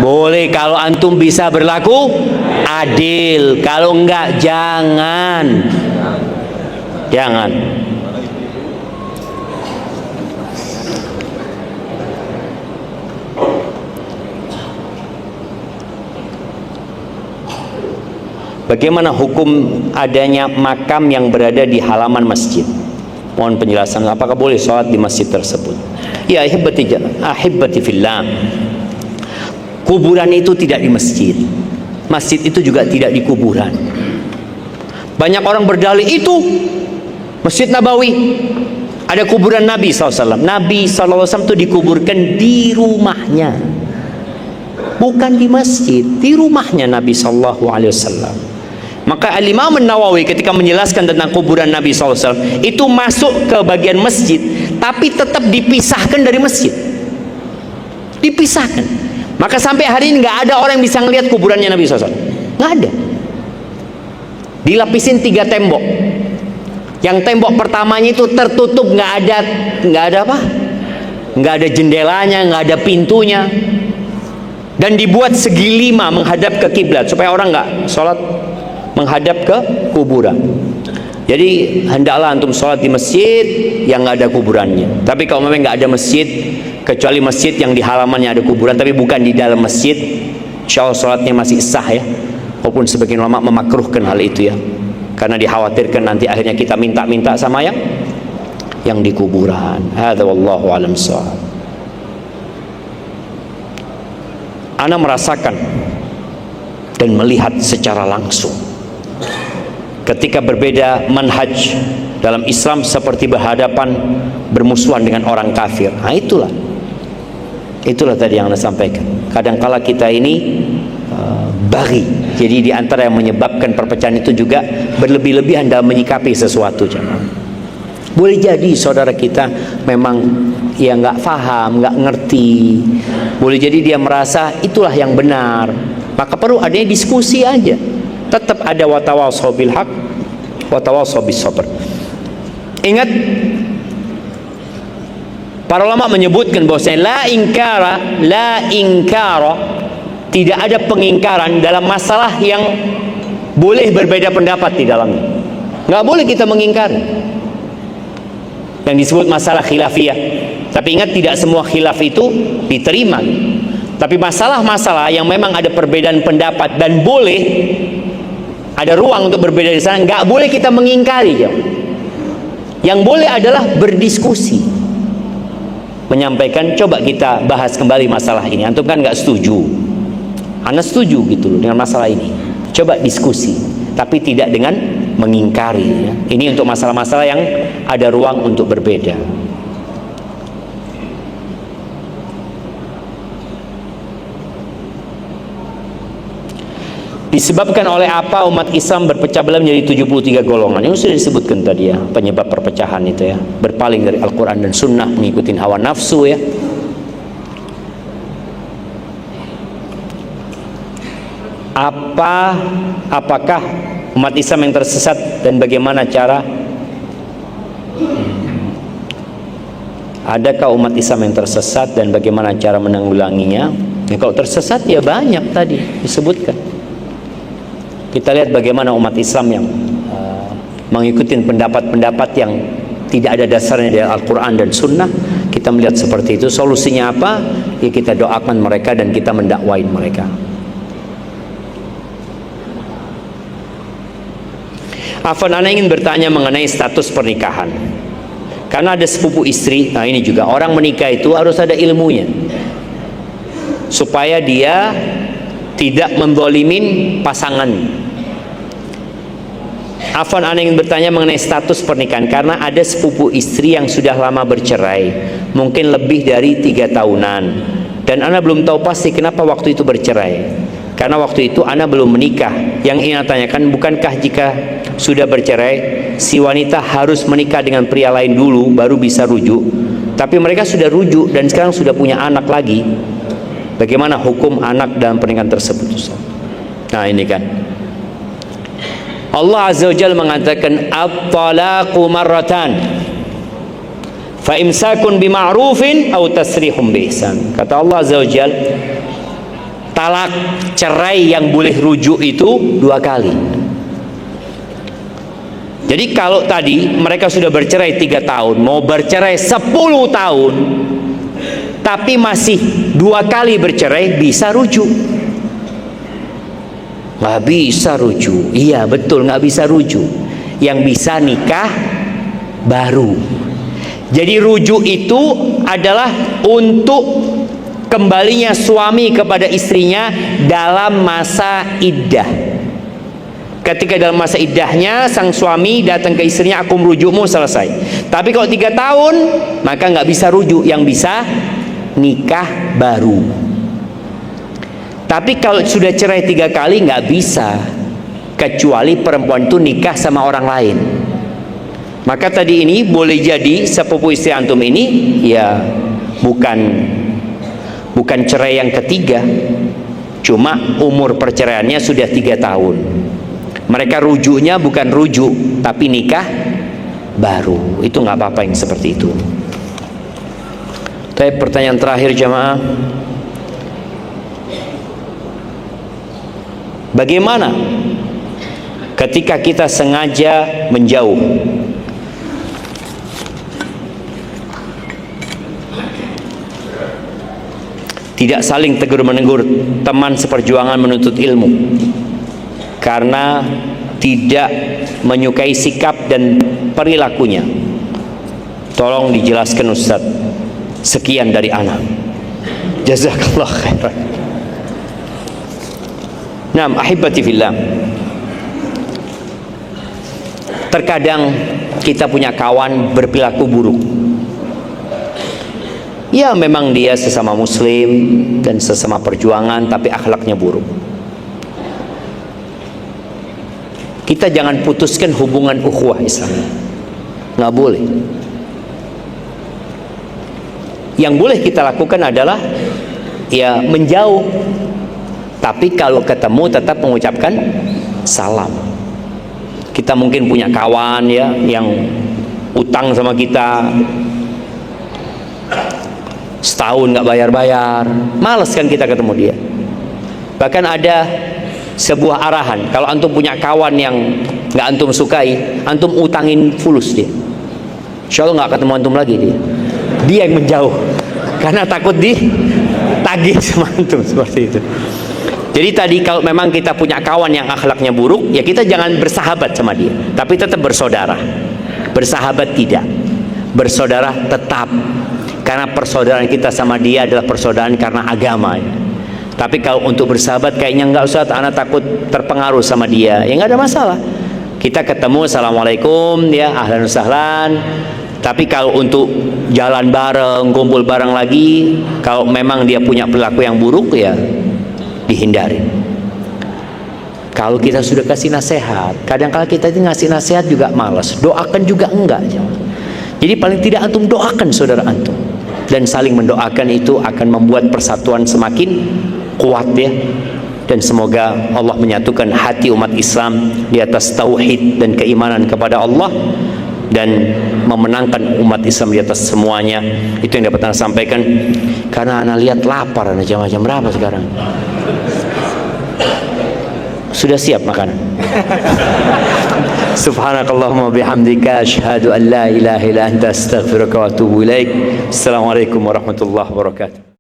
Boleh kalau antum bisa berlaku adil. Kalau enggak, jangan. Bagaimana hukum adanya makam yang berada di halaman masjid? Mohon penjelasan. Apakah boleh sholat di masjid tersebut? Ya ahibati fillah. Kuburan itu tidak di masjid. Masjid itu juga tidak di kuburan. Banyak orang berdalih itu Masjid Nabawi. Ada kuburan Nabi SAW. Nabi SAW itu dikuburkan di rumahnya, bukan di masjid, di rumahnya Nabi SAW. Maka Al-Imam Nawawi ketika menjelaskan tentang kuburan Nabi SAW itu masuk ke bagian masjid, tapi tetap dipisahkan dari masjid, dipisahkan. Maka sampai hari ini nggak ada orang yang bisa ngelihat kuburannya Nabi SAW, nggak ada. Dilapisin 3 tembok. Yang tembok pertamanya itu tertutup, nggak ada apa? Nggak ada jendelanya, nggak ada pintunya, dan dibuat segi 5 menghadap ke kiblat supaya orang nggak sholat menghadap ke kuburan. Jadi hendaklah antum sholat di masjid yang nggak ada kuburannya. Tapi kalau memang nggak ada masjid, kecuali masjid yang di halamannya ada kuburan tapi bukan di dalam masjid, insya Allah sholatnya masih sah ya. Walaupun sebagian ulama memakruhkan hal itu ya, karena dikhawatirkan nanti akhirnya kita minta-minta sama yang di kuburan. Hadza wallahu alam shawab. Ana merasakan dan melihat secara langsung ketika berbeda manhaj dalam Islam seperti berhadapan bermusuhan dengan orang kafir. Nah itulah tadi yang Anda sampaikan. Kadangkala kita ini bagi. Jadi di antara yang menyebabkan perpecahan itu juga berlebih-lebihan dalam menyikapi sesuatu. Boleh jadi saudara kita memang ya nggak paham, nggak ngerti. Boleh jadi dia merasa itulah yang benar. Maka perlu adanya diskusi aja. Tetap ada watawasau bil haq, watawasau bis sabr. Ingat, para ulama menyebutkan bahwasanya la inkara, tidak ada pengingkaran dalam masalah yang boleh berbeda pendapat di dalamnya. Nggak boleh kita mengingkari yang disebut masalah khilafiyah. Tapi ingat, tidak semua khilaf itu diterima. Tapi masalah-masalah yang memang ada perbedaan pendapat dan boleh ada ruang untuk berbeda di sana, nggak boleh kita mengingkari. Yang boleh adalah berdiskusi, menyampaikan, coba kita bahas kembali masalah ini. Antum kan nggak setuju, Anda setuju gitu loh dengan masalah ini. Coba diskusi, tapi tidak dengan mengingkari ya. Ini untuk masalah-masalah yang ada ruang untuk berbeda. Disebabkan oleh apa umat Islam berpecah belah menjadi 73 golongan? Yang sudah disebutkan tadi ya, penyebab perpecahan itu ya, berpaling dari Al-Quran dan Sunnah, mengikuti hawa nafsu ya. Apakah umat Islam yang tersesat dan bagaimana cara? Adakah umat Islam yang tersesat dan bagaimana cara menanggulanginya? Ya, kalau tersesat ya banyak tadi disebutkan. Kita lihat bagaimana umat Islam yang mengikuti pendapat-pendapat yang tidak ada dasarnya dari Al-Quran dan Sunnah. Kita melihat seperti itu. Solusinya apa? Ya kita doakan mereka dan kita mendakwain mereka. Afwan, ana ingin bertanya mengenai status pernikahan. Karena ada sepupu istri. Nah ini juga, orang menikah itu harus ada ilmunya, supaya dia tidak menzalimin pasangan. Afwan, ana ingin bertanya mengenai status pernikahan. Karena ada sepupu istri yang sudah lama bercerai, mungkin lebih dari 3 tahunan, dan ana belum tahu pasti kenapa waktu itu bercerai. Karena waktu itu ana belum menikah. Yang ingin ana tanyakan, bukankah jika sudah bercerai, si wanita harus menikah dengan pria lain dulu baru bisa rujuk? Tapi mereka sudah rujuk dan sekarang sudah punya anak lagi. Bagaimana hukum anak dalam pernikahan tersebut? Nah ini kan, Allah Azza wa Jalla mengatakan at-talaqu marratan fa imsakun bima'rufin aw tasrihum biihsan. Kata Allah Azza wa Jalla, talak, cerai yang boleh rujuk itu 2 kali. Jadi kalau tadi mereka sudah bercerai 3 tahun, mau bercerai 10 tahun, tapi masih 2 kali bercerai, bisa rujuk? Nggak bisa rujuk. Iya betul, nggak bisa rujuk. Yang bisa nikah baru. Jadi rujuk itu adalah untuk kembalinya suami kepada istrinya dalam masa iddah. ketika dalam masa iddahnya sang suami datang ke istrinya, aku merujukmu, selesai. Tapi kalau 3 tahun, maka nggak bisa rujuk, yang bisa nikah baru. Tapi kalau sudah cerai 3 kali nggak bisa, kecuali perempuan itu nikah sama orang lain. Maka tadi ini boleh jadi sepupu istri antum ini ya bukan cerai yang ketiga, cuma umur perceraiannya sudah 3 tahun. Mereka rujuknya bukan rujuk, tapi nikah baru. Itu nggak apa-apa yang seperti itu. Tapi pertanyaan terakhir jamaah, bagaimana ketika kita sengaja menjauh? Tidak saling tegur-menegur teman seperjuangan menuntut ilmu karena tidak menyukai sikap dan perilakunya. Tolong dijelaskan Ustaz. Sekian dari ana. Jazakallah khairan. Naam, ahibati fillah. Terkadang kita punya kawan berperilaku buruk. Ya memang dia sesama muslim dan sesama perjuangan, tapi akhlaknya buruk. Kita jangan putuskan hubungan ukhuwah Islam. Nggak boleh. Yang boleh kita lakukan adalah ya menjauh. Tapi kalau ketemu tetap mengucapkan salam. Kita mungkin punya kawan ya yang utang sama kita, setahun nggak bayar-bayar, males kan kita ketemu dia. Bahkan ada sebuah arahan, kalau antum punya kawan yang nggak antum sukai, antum utangin fulus dia, insya Allah nggak ketemu antum lagi dia yang menjauh karena takut ditagih sama antum, seperti itu. Jadi tadi kalau memang kita punya kawan yang akhlaknya buruk, ya kita jangan bersahabat sama dia, tapi tetap bersaudara. Bersahabat tidak, bersaudara tetap. Karena persaudaraan kita sama dia adalah persaudaraan karena agama ya. Tapi kalau untuk bersahabat kayaknya enggak usah, anak takut terpengaruh sama dia, ya enggak ada masalah. Kita ketemu, assalamualaikum ya, ahlan sahlan. Tapi kalau untuk jalan bareng, kumpul bareng lagi, kalau memang dia punya perilaku yang buruk ya dihindari. Kalau kita sudah kasih nasihat, kadang-kadang kita itu ngasih nasihat juga malas, doakan juga enggak. Jadi paling tidak antum doakan saudara antum. Dan saling mendoakan itu akan membuat persatuan semakin kuat ya. Dan semoga Allah menyatukan hati umat Islam di atas tauhid dan keimanan kepada Allah, dan memenangkan umat Islam di atas semuanya. Itu yang dapat saya sampaikan. Karena anak lihat lapar, anak jam berapa sekarang? Sudah siap makan? Subhanakallahumma bihamdika asyhadu an la ilaha illa anta astaghfiruka wa atubu ilaik. Assalamualaikum warahmatullahi wabarakatuh.